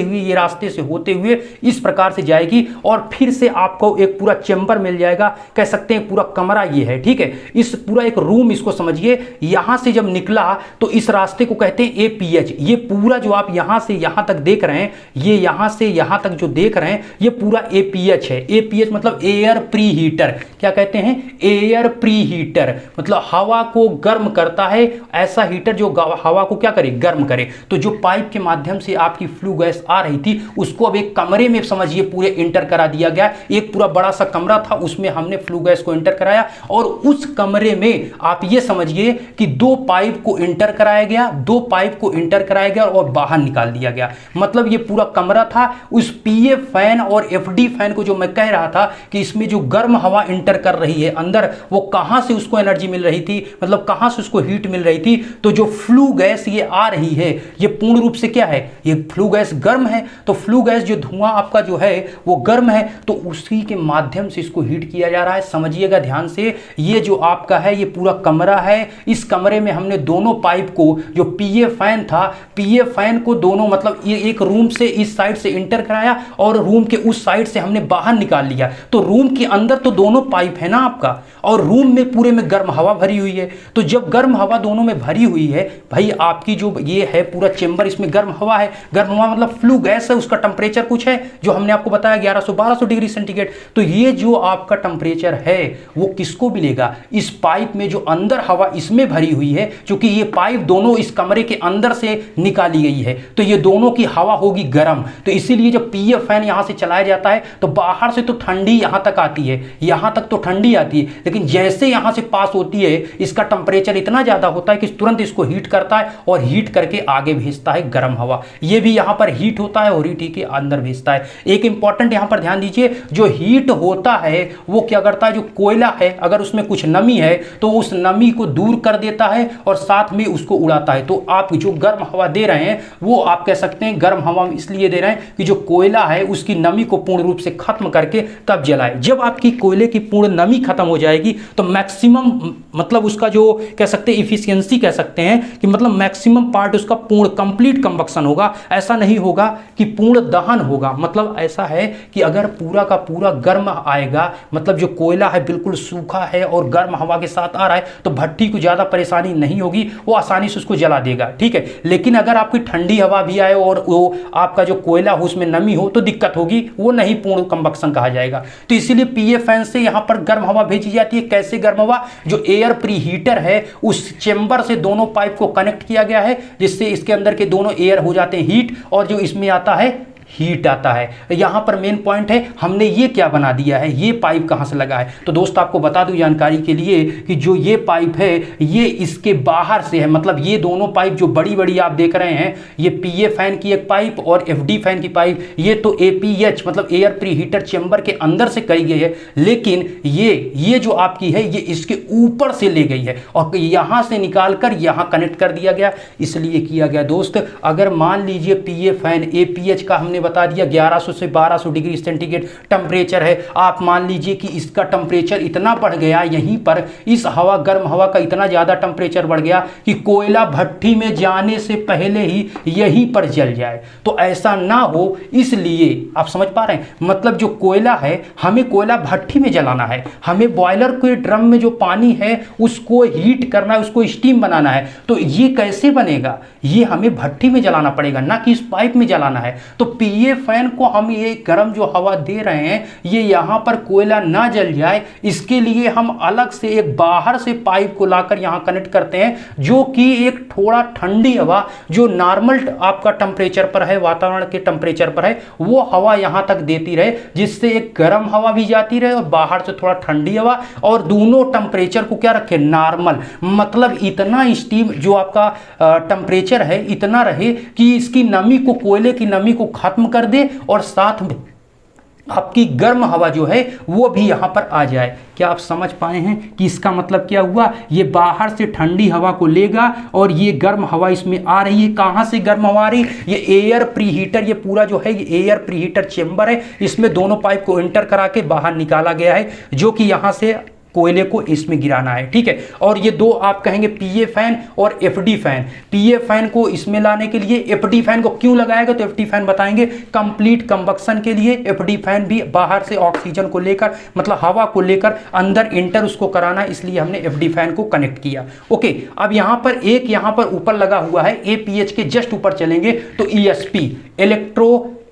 हुए इस प्रकार से जाएगी, और फिर से आपको एक पूरा चेंबर मिल जाएगा, कह सकते हैं पूरा कमरा ये है। ठीक है, इस पूरा एक रूम इसको समझिए। यहां से जब निकला तो इस रास्ते को कहते हैं एपीएच। ये पूरा जो आप यहां से यहां तक देख रहे हैं, ये यहां से यहां तक जो देख रहे हैं, ये पूरा एपीएच है। एपीएच मतलब एयर प्री हीटर। क्या कहते हैं, एयर प्री हीटर, मतलब हवा को गर्म करता है। ऐसा हीटर जो हवा को क्या करे, गर्म करे। तो जो पाइप के माध्यम से आपकी फ्लू गैस आ रही थी, उसको अब एक कमरे में समझिए पूरे इंटर करा दिया गया। एक पूरा बड़ा सा कमरा था, उसमें हमने फ्लू गैस को इंटर कराया, और उस कमरे में आप ये समझिए कि दो पाइप को इंटर कराया गया और बाहर निकाल दिया गया। मतलब ये पूरा कमरा था। उस पीए फैन और एफडी फैन को जो मैं कह रहा था कि इसमें जो गर्म हवा इंटर कर रही है अंदर, वो कहां से उसको एनर्जी मिल रही थी, मतलब कहां से उसको हीट मिल रही थी। तो जो फ्लू गैस ये आ रही है, ये पूर्ण रूप से क्या है, ये फ्लू गैस गर्म है। तो फ्लू गैस जो धुआं आपका जो है वो गर्म है, तो उसी के माध्यम से इसको हीट किया जा रहा है। समझिएगा ध्यान से, ये जो आपका है ये पूरा कमरा है। इस कमरे में हमने दोनों पाइप को, जो पीए फैन था, पीए फैन को दोनों, मतलब ये एक रूम से इस साइड से इंटर कराया और रूम के उस साइड से हमने बाहर निकाल लिया। तो रूम के अंदर तो दोनों पाइप है ना आपका, और रूम में पूरे में गर्म हवा भरी हुई है। तो जब गर्म हवा दोनों में भरी हुई है भाई, आपकी जो ये है पूरा चेंबर, इसमें गर्म हवा है। गर्म हवा मतलब फ्लू गैस है, उसका टेम्परेचर कुछ है जो हमने आपको बताया 1100-1200 डिग्री सेंटीग्रेड। तो ये जो आपका टेम्परेचर है वो किसको मिलेगा, इस पाइप में जो अंदर हवा इसमें भरी हुई है, क्योंकि ये पाइप दोनों इस कमरे के अंदर से निकाली गई है, तो ये दोनों की हवा होगी गर्म। तो इसीलिए जब पीए फैन यहां से चलाया जाता है तो बाहर से तो ठंडी यहां तक आती है, यहां तक तो ठंडी आती है, लेकिन जैसे यहां से पास होती है इसका टेम्परेचर इतना ज्यादा होता है कि तुरंत इसको हीट करता है और हीट करके आगे भेजता है गर्म हवा। ये भी यहां पर हीट होता है और हीट के अंदर भेजता है। एक इंपॉर्टेंट यहां पर ध्यान दीजिए, जो हीट होता है वो क्या करता है, जो कोयला है अगर उसमें कुछ नमी है तो उस नमी को दूर कर देता है और साथ में उसको उड़ाता है। तो आप जो गर्म हवा दे रहे हैं वो आप कह सकते हैं गर्म हवा इसलिए दे रहे हैं कि जो कोयला है उसकी नमी को पूर्ण रूप से खत्म करके तब जलाए। जब आपकी कोयले की पूर्ण नमी खत्म हो जाएगी तो मैक्सिमम, मतलब उसका जो कह सकते हैं इफिशियंसी कह सकते हैं कि मतलब मैक्सिमम पार्ट उसका पूर्ण कंप्लीट कंबक्शन होगा। ऐसा नहीं होगा कि पूर्ण दहन होगा, मतलब ऐसा है कि अगर पूरा का पूरा गर्म आएगा, मतलब जो कोयला है बिल्कुल सूखा है और गर्म हवा के साथ आ रहा है, तो भट्टी को ज़्यादा परेशानी नहीं होगी, वो आसानी से उसको जला देगा। ठीक है, लेकिन अगर आपकी ठंडी हवा भी आए और वो आपका जो कोयला हो उसमें नमी हो तो दिक्कत होगी, वो नहीं पूर्ण कंबक्शन कहा जाएगा। तो इसीलिए पीए फैन से यहाँ पर गर्म हवा भेजी जाती है। कैसे गर्म हवा, जो एयर प्री हीटर है उस चेंबर से दोनों पाइप को कनेक्ट किया गया है, जिससे इसके अंदर के दोनों एयर हो जाते हैं हीट, और जो इसमें आता है हीट आता है। यहां पर मेन पॉइंट है, हमने ये क्या बना दिया है, ये पाइप कहां से लगा है। तो दोस्त आपको बता दूं जानकारी के लिए कि जो ये पाइप है ये इसके बाहर से है, मतलब ये दोनों पाइप जो बड़ी बड़ी आप देख रहे हैं, ये पीए फैन की एक पाइप और एफडी फैन की पाइप, ये तो एपीएच मतलब एयर प्री हीटर चेंबर के अंदर से करी गई है, लेकिन ये जो आपकी है ये इसके ऊपर से ले गई है और यहां से निकालकर यहां कनेक्ट कर दिया गया। इसलिए किया गया दोस्त, अगर मान लीजिए पीए फैन एपीएच का हमने बता दिया 1100 से 1200 डिग्री सेंटीग्रेड टेम्परेचर है, आप मान लीजिए कि इसका टेम्परेचर इतना बढ़ गया, यहीं पर इस हवा गर्म हवा का इतना ज़्यादा टेम्परेचर बढ़ गया कि कोयला भट्टी में जाने से पहले ही यहीं पर जल जाए। तो ऐसा ना हो, इसलिए आप समझ पा रहे हैं, मतलब जो कोयला है हमें कोयला भट्टी में जलाना है, हमें बॉयलर के ड्रम में जो पानी है उसको हीट करना है, उसको स्टीम बनाना है। तो ये कैसे बनेगा, ये हमें भट्टी में जलाना पड़ेगा, ना कि इस पाइप में जलाना है। तो पीए फैन को हम ये गर्म जो हवा दे रहे हैं ये यहाँ पर कोयला ना जल जाए, इसके लिए हम अलग से एक बाहर से पाइप को लाकर यहाँ कनेक्ट करते हैं, जो कि एक थोड़ा ठंडी हवा जो नॉर्मल आपका टेम्परेचर पर है, वातावरण के टेम्परेचर पर है, वो हवा यहाँ तक देती रहे, जिससे एक गर्म हवा भी जाती रहे और बाहर से थोड़ा ठंडी हवा, और दोनों टेम्परेचर को क्या रखे, नॉर्मल। मतलब इतना स्टीम जो आपका टेम्परेचर है इतना रहे कि इसकी नमी को, कोयले की नमी को खत्म कर दे और साथ में आपकी गर्म हवा जो है वो भी यहां पर आ जाए। क्या आप समझ पाए हैं कि इसका मतलब क्या हुआ? ये बाहर से ठंडी हवा को लेगा और ये गर्म हवा इसमें आ रही है। कहां से गर्म हवा आ रही? ये एयर प्रीहीटर, ये पूरा जो है ये एयर प्रीहीटर चेंबर है, इसमें दोनों पाइप को इंटर करा के बाहर निकाला गया है, जो कि यहां से कोयले को इसमें गिराना है, ठीक है। और ये दो आप कहेंगे पीए फैन और एफडी फैन। पीए फैन को इसमें लाने के लिए, एफडी फैन को क्यों लगाएगा तो एफडी फैन बताएंगे, कंप्लीट कंबक्शन के लिए एफडी फैन भी बाहर से ऑक्सीजन को लेकर, मतलब हवा को लेकर अंदर इंटर उसको कराना, इसलिए हमने एफडी फैन को कनेक्ट किया। ओके, अब यहां पर एक यहां पर ऊपर लगा हुआ है, एपीएच के जस्ट ऊपर चलेंगे तो ईएसपी,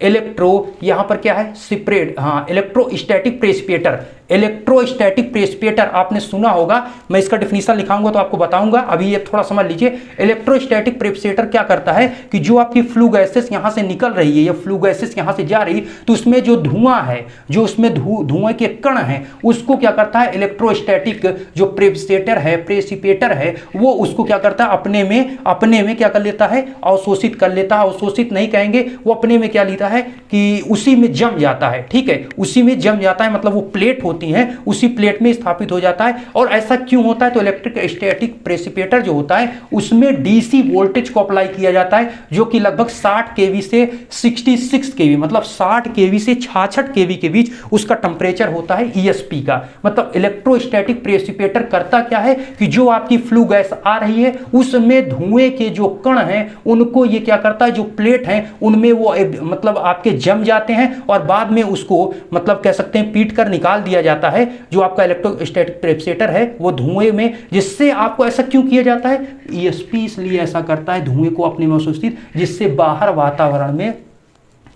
इलेक्ट्रो यहां पर क्या है, सेपरेट, हाँ, इलेक्ट्रोस्टैटिक प्रेसिपिटेटर। इलेक्ट्रोस्टैटिक प्रेसिपिटेटर आपने सुना होगा, मैं इसका डेफिनेशन लिखाऊंगा तो आपको बताऊंगा, अभी ये थोड़ा समझ लीजिए। इलेक्ट्रोस्टैटिक प्रेसिपिटेटर क्या करता है कि जो आपकी फ्लू गैसेस यहां से निकल रही है या फ्लू गैसेस यहां से जा रही, तो उसमें जो धुआं है, जो उसमें धुएं के कण है, उसको क्या करता है इलेक्ट्रोस्टैटिक जो प्रेसिपिटेटर है वो उसको क्या करता है, अपने में क्या कर लेता है, अवशोषित कर लेता है। अवशोषित नहीं कहेंगे, वो अपने में क्या लेता है कि उसी में जम जाता है, ठीक है, उसी में जम जाता है, मतलब वो प्लेट होती है, उसी प्लेट में स्थापित हो जाता है। और ऐसा क्यों होता है तो इलेक्ट्रिक स्टैटिक प्रेसिपिटेटर जो होता है उसमें डीसी वोल्टेज को अप्लाई किया जाता है, जो कि लगभग 60 केवी से 66 केवी, मतलब 60 केवी से 66 केवी के बीच उसका टेम्परेचर होता है ईएसपी का। मतलब इलेक्ट्रोस्टैटिक प्रेसिपिटेटर करता क्या है कि जो आपकी फ्लू गैस आ रही है उसमें धुएं के जो कण हैं उनको ये क्या करता है, जो प्लेट हैं उनमें वो मतलब आपके जम जाते हैं और बाद में उसको मतलब कह सकते हैं पीट कर निकाल दिया जाता है, जो आपका इलेक्ट्रोस्टैटिक प्रेसिपिटेटर है वो धुएं में। जिससे आपको ऐसा क्यों किया जाता है, ईएसपी इसलिए ऐसा करता है धुएं को अपने में अवशोषित, जिससे बाहर वातावरण में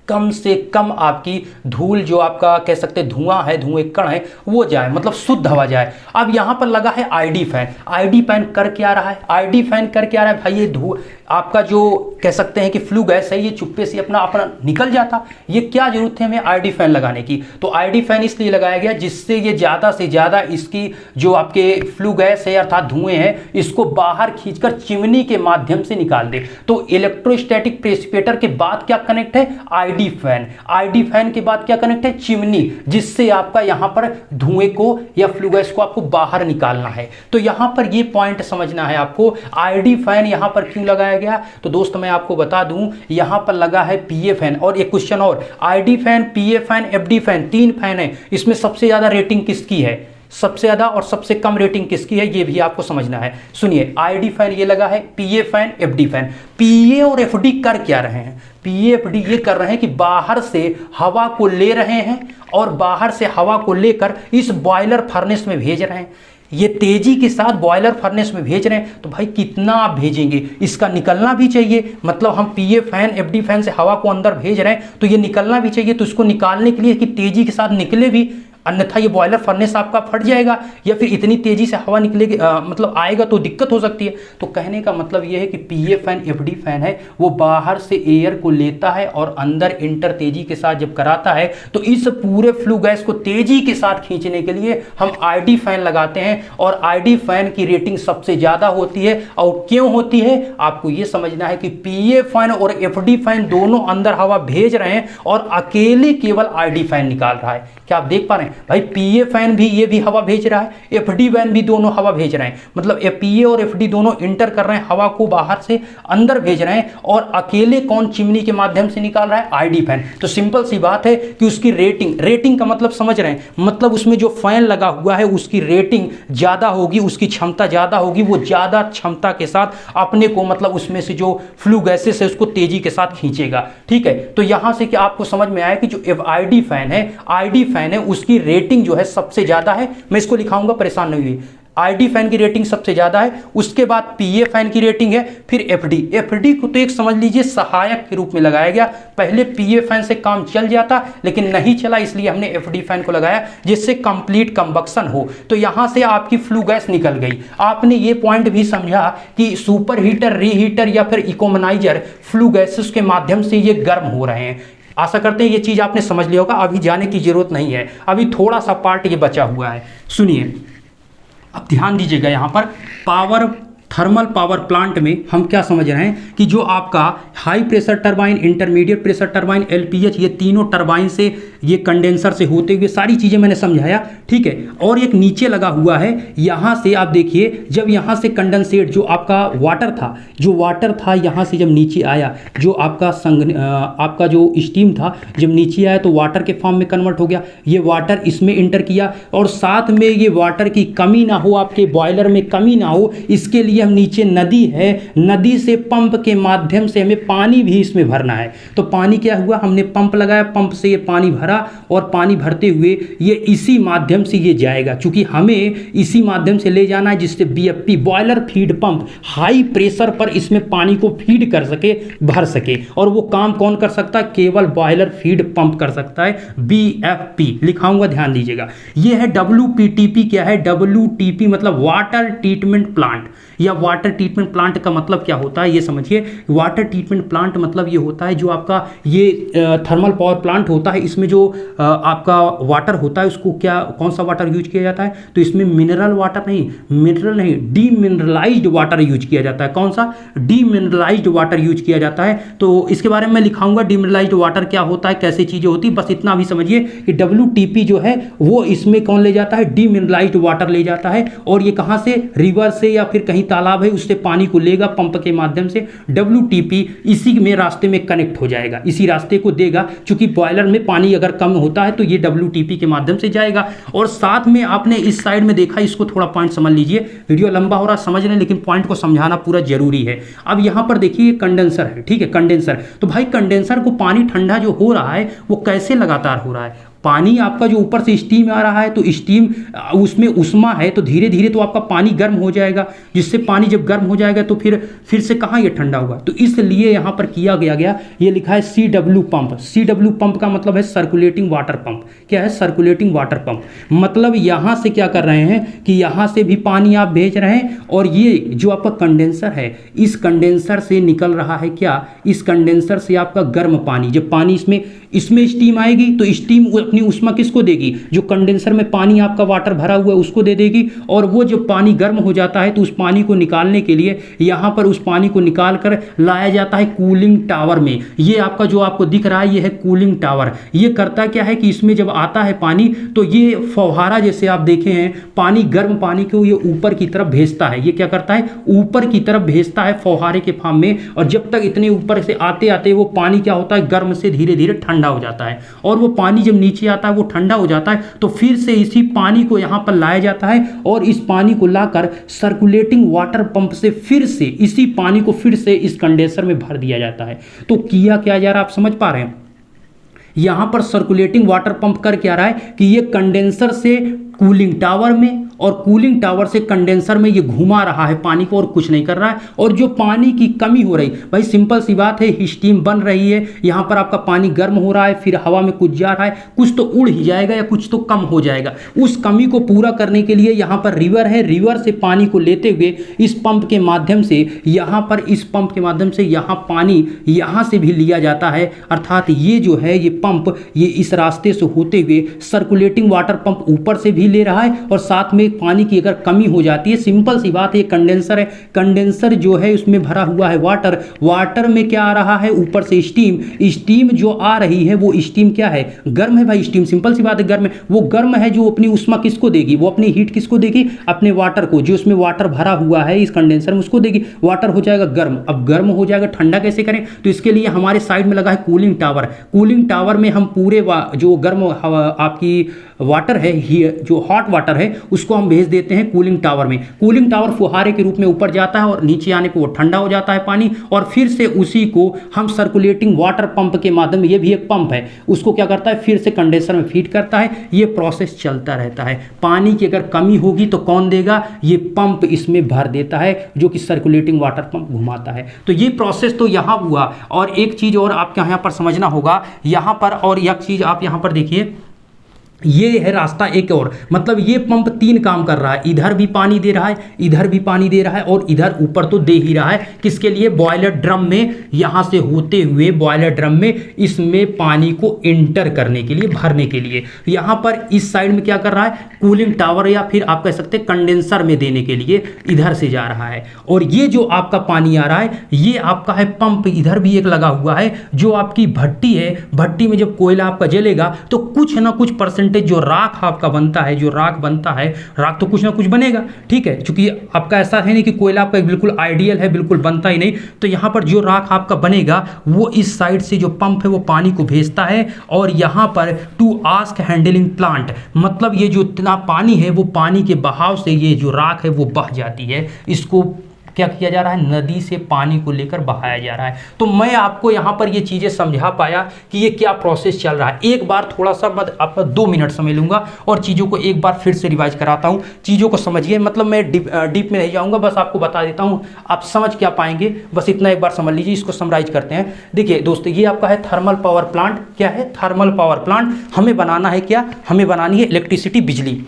कम से कम आपकी धूल, जो आपका कह सकते हैं धुआं है, धुएं कण है, वो जाए, मतलब शुद्ध हवा जाए। अब यहां पर लगा है आईडी फैन। आईडी फैन कर क्या रहा है, आईडी फैन कर क्या रहा है भाई, ये आपका जो कह सकते हैं कि फ्लू गैस है ये चुप्पे से अपना निकल जाता, ये क्या जरूरत है हमें आईडी फैन लगाने की। तो आईडी फैन इसलिए लगाया गया जिससे ये ज़्यादा से ज़्यादा इसकी जो आपके फ्लू गैस है अर्थात धुएं हैं इसको बाहर खींचकर चिमनी के माध्यम से निकाल दे। तो इलेक्ट्रोस्टैटिक प्रेसिपिटेटर के बाद क्या कनेक्ट है, आईडी फैन। आईडी फैन के बाद क्या कनेक्ट है, चिमनी, जिससे आपका यहां पर धुएं को या फ्लू गैस को आपको बाहर निकालना है। तो यहां पर ये पॉइंट समझना है आपको, आईडी फैन यहां पर क्यों लगाया गया। तो दोस्त मैं आपको बता दूं यहां पर लगा है पीए फैन। और एक क्वेश्चन और, आईडी फैन, पीए फैन, एफडी फैन, 3 फैन है, इसमें सबसे ज्यादा रेटिंग किसकी है, सबसे ज्यादा और सबसे कम रेटिंग किसकी है, ये भी आपको समझना है। सुनिए, आईडी फैन ये लगा है, पीए फैन, एफडी फैन। पीए और एफडी कर क्या रहे हैं, पीए एफडी ये कर रहे हैं कि बाहर से हवा को ले रहे हैं और बाहर से हवा को लेकर इस बॉयलर फर्नेस में भेज रहे हैं। ये तेजी के साथ बॉयलर फर्नेस में भेज रहे हैं, तो भाई कितना आप भेजेंगे, इसका निकलना भी चाहिए। मतलब हम पीए फैन, एफडी फैन से हवा को अंदर भेज रहे हैं तो ये निकलना भी चाहिए, तो इसको निकालने के लिए कि तेजी के साथ निकले भी, अन्यथा ये बॉयलर फर्नेस आपका फट जाएगा या फिर इतनी तेजी से हवा निकलेगी मतलब आएगा तो दिक्कत हो सकती है। तो कहने का मतलब ये है कि पीए फैन, एफडी फैन है वो बाहर से एयर को लेता है और अंदर इंटर तेजी के साथ जब कराता है तो इस पूरे फ्लू गैस को तेजी के साथ खींचने के लिए हम आईडी फैन लगाते हैं। और आईडी फैन की रेटिंग सबसे ज्यादा होती है। और क्यों होती है आपको ये समझना है कि पीए फैन और एफडी फैन दोनों अंदर हवा भेज रहे हैं और अकेले केवल आईडी फैन निकाल रहा है। क्या आप देख पा रहे हैं भाई, पीए फैन भी ये भी हवा भेज रहा है, एफडी फैन भी दोनों हवा भेज रहे हैं, मतलब पीए और एफडी दोनों इंटर कर रहे हैं, हवा को बाहर से अंदर भेज रहे हैं। और अकेले कौन चिमनी के माध्यम से निकाल रहा है, आईडी फैन। तो सिंपल सी बात है कि उसकी रेटिंग का मतलब समझ रहे हैं, मतलब उसमें जो फैन लगा हुआ है उसकी रेटिंग ज्यादा होगी, उसकी क्षमता ज्यादा होगी, वो ज्यादा क्षमता के साथ अपने को मतलब उसमें से जो फ्लू गैसेस है उसको तेजी के साथ खींचेगा। ठीक है, तो यहां से क्या आपको समझ में आया कि जो आईडी फैन है उसकी रेटिंग जो है सबसे ज्यादा है। मैं इसको लिखाऊंगा, परेशान नहीं हुई, आईडी फैन की रेटिंग सबसे ज़्यादा है, उसके बाद पीए फैन की रेटिंग है, फिर एफडी। एफडी को तो एक समझ लीजिए सहायक के रूप में लगाया गया। पहले पीए फैन से काम चल जाता लेकिन नहीं चला, इसलिए हमने एफडी फैन को लगाया जिससे कंप्लीट कंबक्शन हो। तो यहाँ से आपकी फ्लू गैस निकल गई। आपने ये पॉइंट भी समझा कि सुपर हीटर, रीहीटर या फिर इकोनोमाइजर फ्लू गैसेस के माध्यम से ये गर्म हो रहे हैं। आशा करते हैं ये चीज़ आपने समझ लिया होगा, अभी जाने की जरूरत नहीं है, अभी थोड़ा सा पार्ट ये बचा हुआ है। सुनिए, अब ध्यान दीजिएगा, यहाँ पर थर्मल पावर प्लांट में हम क्या समझ रहे हैं कि जो आपका high pressure turbine, intermediate pressure turbine, LPH, ये तीनों टरबाइन से, ये कंडेंसर से होते हुए सारी चीज़ें मैंने समझाया, ठीक है। और एक नीचे लगा हुआ है, यहाँ से आप देखिए, जब यहाँ से कंडेंसेट जो आपका वाटर था यहाँ से जब नीचे आया, जो आपका जो स्टीम था जब नीचे आया तो वाटर के फॉर्म में कन्वर्ट हो गया। ये वाटर इसमें इंटर किया और साथ में ये वाटर की कमी ना हो, आपके बॉयलर में कमी ना हो, इसके लिए हम नीचे नदी है, नदी से पंप के माध्यम से हमें पानी भी इसमें भरना है। तो पानी क्या हुआ, हमने पंप लगाया, पंप से ये पानी भरा और पानी भरते हुए ये इसी माध्यम से ये जाएगा, क्योंकि हमें इसी माध्यम से ले जाना है जिससे BFP, boiler feed pump, high pressure पर इसमें पानी को फीड कर सके, भर सके। और वो काम कौन कर सकता है, केवल बॉयलर फीड पंप कर सकता है, बीएफपी लिखाऊंगा, ध्यान दीजिएगा। ये है डब्ल्यूपीटीपी। क्या है डब्ल्यूटीपी? मतलब वाटर ट्रीटमेंट प्लांट, या वाटर ट्रीटमेंट प्लांट का मतलब क्या होता है ये समझिए। वाटर ट्रीटमेंट प्लांट मतलब ये होता है जो आपका ये थर्मल पावर प्लांट होता है, इसमें जो आपका वाटर होता है उसको कौन सा वाटर यूज किया जाता है, तो इसमें मिनरल नहीं, डीमिनरलाइज्ड वाटर यूज किया जाता है। कौन सा? डीमिनरलाइज्ड वाटर यूज किया जाता है। तो इसके बारे में मैं लिखाऊंगा डीमिनरलाइज्ड वाटर क्या होता है, कैसे चीजें होती है, बस इतना भी समझिए कि डब्ल्यूटीपी जो है वो इसमें कौन ले जाता है, डीमिनरलाइज्ड वाटर ले जाता है। और ये कहां से, रिवर से या फिर कहीं तालाब है उससे पानी को लेगा पंप के माध्यम से, डब्ल्यूटीपी इसी में रास्ते में कनेक्ट हो जाएगा, इसी रास्ते को देगा, क्योंकि बॉयलर में पानी अगर कम होता है तो ये डब्ल्यूटीपी के माध्यम से जाएगा। और साथ में आपने इस साइड में देखा, इसको थोड़ा पॉइंट समझ लीजिए, वीडियो लंबा हो रहा समझ रहे, लेकिन पॉइंट को समझाना पूरा जरूरी है। अब यहां पर देखिए कंडेंसर है, ठीक है, कंडेंसर। तो भाई कंडेंसर को पानी ठंडा जो हो रहा है वो कैसे लगातार हो रहा है, पानी आपका जो ऊपर से स्टीम आ रहा है तो स्टीम उसमें उष्मा है तो धीरे धीरे तो आपका पानी गर्म हो जाएगा, जिससे पानी जब गर्म हो जाएगा तो फिर से कहाँ ये ठंडा होगा। तो इसलिए यहाँ पर किया गया ये लिखा है CW पंप। CW पंप का मतलब है सर्कुलेटिंग वाटर पंप। क्या है? Circulating water pump. मतलब यहाँ से क्या कर रहे हैं कि यहाँ से भी पानी आप भेज रहे हैं और ये जो आपका कंडेंसर है, इस कंडेंसर से निकल रहा है क्या, इस कंडेंसर से आपका गर्म पानी, जब पानी इसमें स्टीम आएगी तो स्टीम अपनी उष्मा किसको देगी, जो कंडेंसर में पानी आपका वाटर भरा हुआ है उसको दे देगी। और वो जब पानी गर्म हो जाता है तो उस पानी को निकालने के लिए यहाँ पर उस पानी को निकाल कर लाया जाता है कूलिंग टावर में। ये आपका जो आपको दिख रहा है ये है कूलिंग टावर। ये करता क्या है कि इसमें जब आता है पानी तो ये फव्वारा जैसे आप देखे हैं, पानी, गर्म पानी को ये ऊपर की तरफ भेजता है। ये क्या करता है, ऊपर की तरफ भेजता है फव्वारे के फॉर्म में। और जब तक इतने ऊपर से आते आते वो पानी क्या होता है, गर्म से धीरे धीरे ठंडा हो जाता है। और वो पानी जब नीचे आता है वो ठंडा हो जाता है तो फिर से इसी पानी को यहाँ पर लाया जाता है और इस पानी को लाकर सर्कुलेटिंग वाटर पंप से फिर से इसी पानी को फिर से इस कंडेंसर में भर दिया जाता है। तो किया क्या जा रहा है, आप समझ पा रहे हैं? यहां पर सर्कुलेटिंग वाटर पंप कर क्या रहा है कि ये कंडेंसर से कूलिंग टावर में और कूलिंग टावर से कंडेंसर में ये घुमा रहा है पानी को और कुछ नहीं कर रहा है। और जो पानी की कमी हो रही, भाई सिंपल सी बात है, स्टीम बन रही है, यहाँ पर आपका पानी गर्म हो रहा है, फिर हवा में कुछ जा रहा है, कुछ तो उड़ ही जाएगा या कुछ तो कम हो जाएगा। उस कमी को पूरा करने के लिए यहाँ पर रिवर है, रिवर से पानी को लेते हुए इस पंप के माध्यम से, यहाँ पर इस पंप के माध्यम से यहाँ पानी यहाँ से भी लिया जाता है। अर्थात ये जो है ये पंप, ये इस रास्ते से होते हुए सर्कुलेटिंग वाटर पंप ऊपर से भी ले रहा है और साथ में पानी की अगर कमी हो जाती है, सिंपल सी बात है, कंडेंसर है, कंडेंसर जो है उसमें भरा हुआ है वाटर, वाटर में क्या आ रहा है, ऊपर से स्टीम, स्टीम जो आ रही है वो स्टीम क्या है, गर्म है भाई, स्टीम सिंपल सी बात है गर्म है। वो गर्म है जो अपनी उष्मा किसको देगी, वो अपनी हीट किसको देगी, अपने वाटर को, जो उसमें वाटर भरा हुआ है इस कंडेंसर में उसको देगी। वाटर हो जाएगा गर्म। अब गर्म हो जाएगा, ठंडा कैसे करें, तो इसके लिए हमारे साइड में लगा है कूलिंग टावर। कूलिंग टावर में हम पूरे जो गर्म हवा आपकी वाटर है, जो हॉट वाटर है, उसको हम भेज देते हैं कूलिंग टावर में। कूलिंग टावर फुहारे के रूप में ऊपर जाता है और नीचे आने पर वो ठंडा हो जाता है पानी, और फिर से उसी को हम सर्कुलेटिंग वाटर पंप के माध्यम, ये भी एक पंप है, उसको क्या करता है, फिर से कंडेंसर में फीड करता है। ये प्रोसेस चलता रहता है। पानी की अगर कमी होगी तो कौन देगा, ये पंप इसमें भर देता है, जो कि सर्कुलेटिंग वाटर पंप घुमाता है। तो ये प्रोसेस तो यहाँ हुआ। और एक चीज़ और आपके यहाँ पर समझना होगा यहाँ पर, और एक चीज़ आप यहाँ पर देखिए, ये है रास्ता एक और, मतलब ये पंप 3 काम कर रहा है, इधर भी पानी दे रहा है, इधर भी पानी दे रहा है, और इधर ऊपर तो दे ही रहा है। किसके लिए, बॉयलर ड्रम में, यहां से होते हुए बॉयलर ड्रम में इसमें पानी को इंटर करने के लिए, भरने के लिए। यहां पर इस साइड में क्या कर रहा है, कूलिंग टावर या फिर आप कह सकते हैं कंडेंसर में देने के लिए इधर से जा रहा है। और ये जो आपका पानी आ रहा है, ये आपका है पंप, इधर भी एक लगा हुआ है, जो आपकी भट्टी है। भट्टी में जब कोयला आपका जलेगा तो कुछ ना कुछ परसेंटेज जो राख आपका बनता है, जो राख बनता है, राख तो कुछ ना कुछ बनेगा, ठीक है, क्योंकि आपका ऐसा है नहीं कि कोयला आपका बिल्कुल आइडियल है, बिल्कुल बनता ही नहीं। तो यहाँ पर जो राख आपका बनेगा वो इस साइड से जो पंप है वो पानी को भेजता है, और यहाँ पर टू आस्क हैंडलिंग प्लांट, मतलब ये जो इतना पानी है वो पानी के बहाव से ये जो राख है वो बह जाती है। इसको क्या किया जा रहा है, नदी से पानी को लेकर बहाया जा रहा है। तो मैं आपको यहाँ पर ये चीज़ें समझा पाया कि ये क्या प्रोसेस चल रहा है। एक बार थोड़ा सा मैं आपका 2 मिनट समय लूँगा और चीज़ों को एक बार फिर से रिवाइज कराता हूँ। चीज़ों को समझिए, मतलब मैं डीप में नहीं जाऊँगा, बस आपको बता देता हूँ, आप समझ क्या पाएंगे, बस इतना एक बार समझ लीजिए। इसको समराइज करते हैं। देखिए दोस्तों, ये आपका है थर्मल पावर प्लांट। क्या है, थर्मल पावर प्लांट। हमें बनाना है क्या, हमें बनानी है इलेक्ट्रिसिटी, बिजली।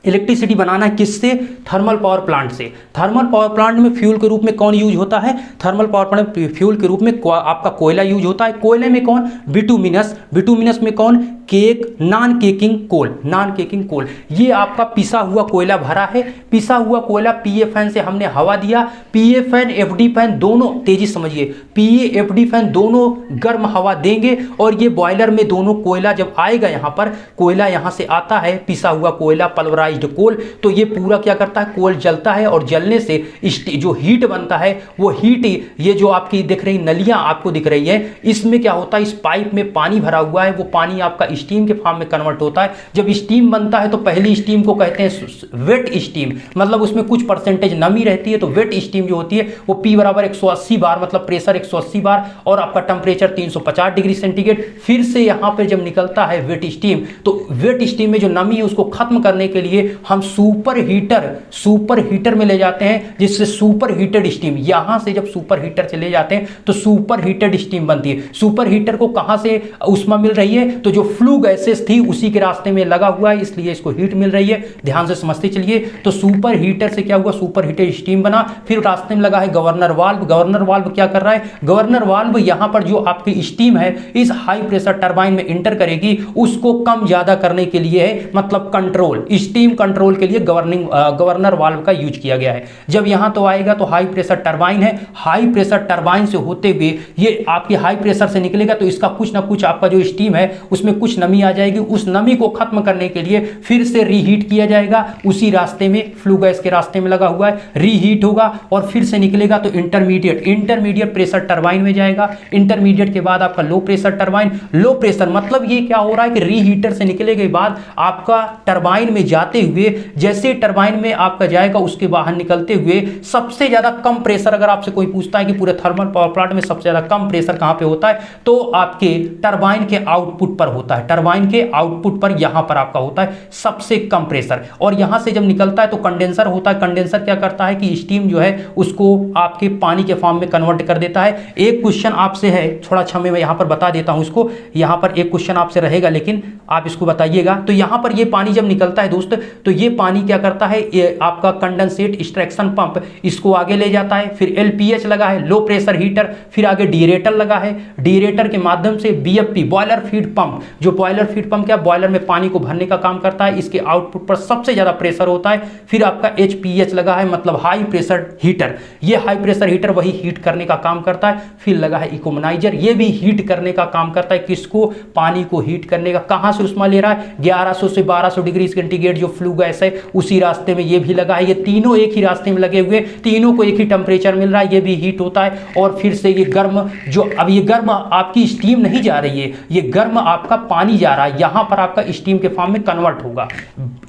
इलेक्ट्रिसिटी बनाना है किससे, थर्मल पावर प्लांट से। थर्मल पावर प्लांट में फ्यूल के रूप में कौन यूज होता है, थर्मल पावर प्लांट में फ्यूल के रूप में आपका कोयला यूज होता है। कोयले में कौन, बिटुमिनस। बिटुमिनस में कौन, केक, नॉन केकिंग कोल। नॉन केकिंग कोल, ये आपका पिसा हुआ कोयला भरा है। पिसा हुआ कोयला पीए फैन से हमने हवा दिया। पीए फैन, एफडी फैन दोनों, तेजी समझिए, पीए एफडी फैन दोनों गर्म हवा देंगे, और ये बॉयलर में दोनों कोयला जब आएगा, यहाँ पर कोयला यहाँ से आता है, पिसा हुआ कोयला, पल्वराइज्ड कोल, तो ये पूरा क्या करता है, कोल जलता है, और जलने से जो हीट बनता है वो हीट, ये जो आपकी दिख रही नलियां आपको दिख रही है, इसमें क्या होता है, इस पाइप में पानी भरा हुआ है, वो पानी आपका स्टीम के फॉर्म में कन्वर्ट होता है। जब स्टीम बनता है तो पहली स्टीम को कहते हैं वेट स्टीम, मतलब उसमें कुछ परसेंटेज नमी रहती है। तो वेट स्टीम जो होती है वो P बराबर 180 बार, मतलब प्रेशर 180 बार, और आपका टेम्परेचर 350 डिग्री सेंटीग्रेड। फिर से यहाँ पर जब निकलता है वेट स्टीम, तो वेट स्टीम में जो नमी है उसको खत्म करने के लिए हम सुपर हीटर में ले जाते हैं, जिससे सुपर हीटेड स्टीम, यहां से जब सुपर हीटर चले जाते हैं तो सुपर हीटेड स्टीम बनती है। सुपर हीटर को कहां से उष्मा मिल रही है, तो जो फ्लू गैसेस थी उसी के रास्ते में लगा हुआ है, इसलिए इसको हीट मिल रही है। ध्यान से समझते चलिए। तो सुपर हीटर से क्या हुआ, सुपर हीटेड स्टीम बना। फिर रास्ते में लगा है गवर्नर वाल्व। गवर्नर वाल्व क्या कर रहा है, गवर्नर वाल्व यहां पर जो आपकी स्टीम है इस हाई प्रेशर टरबाइन में इंटर करेगी, उसको कम ज्यादा करने के लिए है, मतलब कंट्रोल, स्टीम कंट्रोल के लिए गवर्नर वाल्व का यूज किया गया है। जब यहां तो आएगा तो हाई प्रेशर टरबाइन है, हाई प्रेशर टरबाइन से होते हुए ये आपकी हाई प्रेशर से निकलेगा, तो इसका कुछ ना कुछ आपका जो स्टीम है उसमें कुछ नमी आ जाएगी। उस नमी को खत्म करने के लिए फिर से रीहीट किया जाएगा, उसी रास्ते में, फ्लू गैस के रास्ते में लगा हुआ है, रीहीट होगा और फिर से निकलेगा तो इंटरमीडिएट प्रेशर टरबाइन में जाएगा। इंटरमीडिएट के बाद आपका low pressure turbine. Low pressure मतलब ये क्या हो रहा है कि रीहीटर से निकले के बाद आपका टरबाइन में जाते हुए, जैसे टरबाइन में आपका जाएगा उसके बाहर निकलते हुए सबसे ज्यादा कम प्रेशर, अगर आपसे कोई पूछता है कि पूरे थर्मल पावर प्लांट में सबसे ज्यादा कम प्रेशर कहां पे होता है, तो आपके टरबाइन के आउटपुट पर होता है। टरबाइन के आउटपुट पर यहां पर आपका होता है सबसे कम प्रेशर, और यहां से जब निकलता है तो कंडेंसर होता है। कंडेंसर क्या करता है कि स्टीम जो है उसको आपके पानी के फॉर्म में कन्वर्ट कर देता है। एक क्वेश्चन आपसे है, थोड़ा अच्छा मैं यहां पर बता देता हूं इसको, यहां पर एक क्वेश्चन आपसे रहेगा लेकिन आप इसको बताइएगा। तो यहां पर ये पानी जब निकलता है दोस्त, तो ये पानी क्या करता है, ये आपका कंडेंसेट एक्सट्रैक्शन पंप इसको आगे ले जाता है। फिर LPH लगा है, लो प्रेशर हीटर, फिर आगे डीरेटर लगा है। डीरेटर के माध्यम से BFP, बॉयलर फीड पंप, जो बॉयलर फीड पंप क्या, बॉयलर में पानी को भरने का काम करता है, इसके आउटपुट पर सबसे ज्यादा प्रेशर होता है। फिर आपका HPH लगा है, मतलब हाई प्रेशर हीटर, ये हाई प्रेशर हीटर वही हीट करने का काम करता है। फिर लगा है इकोमनाइजर, ये भी हीट करने का काम करता है, किसको, पानी को हीट करने का। कहां से उष्मा ले रहा है, 1100 से 1200 डिग्री सेंटीग्रेड जो फ्लू गैस है उसी रास्ते में ये भी लगा है। ये तीनों एक ही रास्ते में लगे हुए, तीनों को एक ही टेम्परेचर मिल रहा है, ये भी हीट होता है और फिर से ये गर्म, जो अब ये गर्म आपकी स्टीम नहीं जा रही है, ये गर्म आपका पानी जा रहा है, यहां पर आपका स्टीम के फॉर्म में कन्वर्ट होगा,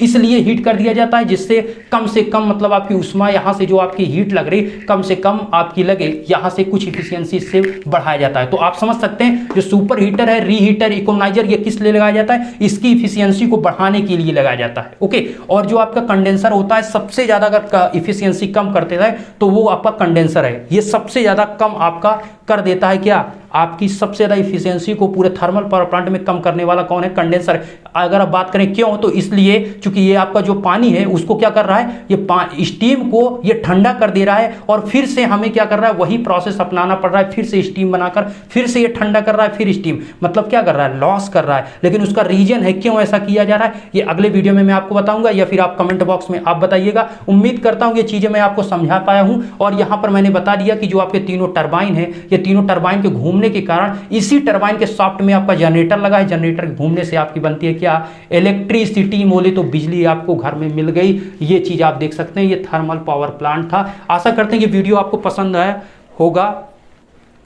इसलिए हीट कर दिया जाता है, जिससे कम से कम मतलब आपकी उष्मा यहां से जो आपकी हीट लग रही कम से कम आपकी लगे, यहां से कुछ इफिशियंसी से बढ़ाया जाता है। तो आप समझ सकते हैं जो सुपर हीटर है, रीहीटर, इकोनाइजर, ये किस लिए लगाया जाता है, इसकी इफिशियंसी को बढ़ाने के लिए लगाया जाता है। ओके, और जो आपका कंडेंसर होता है सबसे ज्यादा अगर इफिशियंसी कम करते हैं तो वो आपका कंडेंसर है, ये सबसे ज्यादा कम आपका कर देता है क्या, आपकी सबसे ज्यादा इफिशियंसी को पूरे थर्मल पावर प्लांट में कम करने वाला कौन है, कंडेंसर। अगर आप बात करें क्यों, तो इसलिए क्योंकि ये आपका जो पानी है उसको क्या कर रहा है, ये स्टीम को ये ठंडा कर दे रहा है और फिर से हमें क्या कर रहा है, वही प्रोसेस अपनाना पड़ रहा है, फिर से स्टीम बनाकर फिर से ये ठंडा कर रहा है, फिर स्टीम, मतलब क्या कर रहा है, लॉस कर रहा है। लेकिन उसका रीजन है क्यों ऐसा किया जा रहा है, ये अगले वीडियो में मैं आपको बताऊंगा, या फिर आप कमेंट बॉक्स में आप बताइएगा। उम्मीद करता हूं ये चीजें मैं आपको समझा पाया हूं। और यहां पर मैंने बता दिया कि जो आपके तीनों टरबाइन है, ये तीनों टरबाइन के घूमने के कारण इसी टरबाइन के शाफ्ट में आपका जनरेटर लगा है, जनरेटर घूमने से आपकी बनती है क्या, इलेक्ट्रिसिटी, बोले तो बिजली आपको घर में मिल गई। ये चीज आप देख सकते हैं, ये थर्मल पावर प्लांट था। आशा करते हैं ये वीडियो आपको पसंद आया होगा,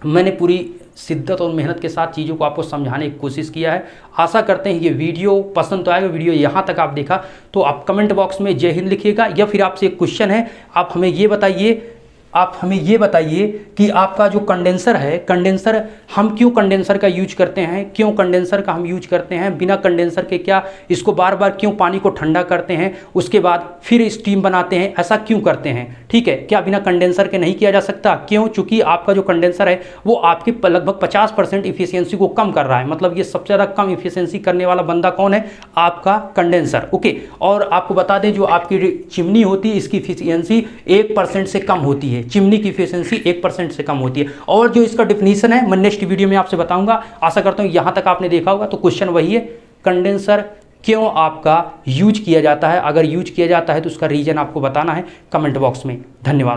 मैंने पूरी शिद्दत और मेहनत के साथ चीज़ों को आपको समझाने की कोशिश किया है। आशा करते हैं ये वीडियो पसंद तो आएगा। वीडियो यहाँ तक आप देखा तो आप कमेंट बॉक्स में जय हिंद लिखिएगा, या फिर आपसे एक क्वेश्चन है, आप हमें ये बताइए कि आपका जो कंडेंसर है, कंडेंसर हम क्यों कंडेंसर का यूज करते हैं, क्यों कंडेंसर का हम यूज करते हैं, बिना कंडेंसर के क्या इसको बार बार क्यों पानी को ठंडा करते हैं उसके बाद फिर स्टीम बनाते हैं, ऐसा क्यों करते हैं, ठीक है, क्या बिना कंडेंसर के नहीं किया जा सकता, क्यों, चूंकि आपका जो कंडेंसर है वो आपकी लगभग 50% इफिशियंसी को कम कर रहा है, मतलब ये सबसे ज़्यादा कम इफिशियंसी करने वाला बंदा कौन है, आपका कंडेंसर। ओके, और आपको बता दें जो आपकी चिमनी होती है इसकी इफिशियंसी 1% से कम होती है, चिमनी की एफिशिएंसी 1% से कम होती है। और जो इसका डेफिनेशन है मैं नेक्स्ट वीडियो में आपसे बताऊंगा। आशा करता हूं यहां तक आपने देखा होगा। तो क्वेश्चन वही है, कंडेंसर क्यों आपका यूज किया जाता है, अगर यूज किया जाता है तो उसका रीजन आपको बताना है कमेंट बॉक्स में। धन्यवाद।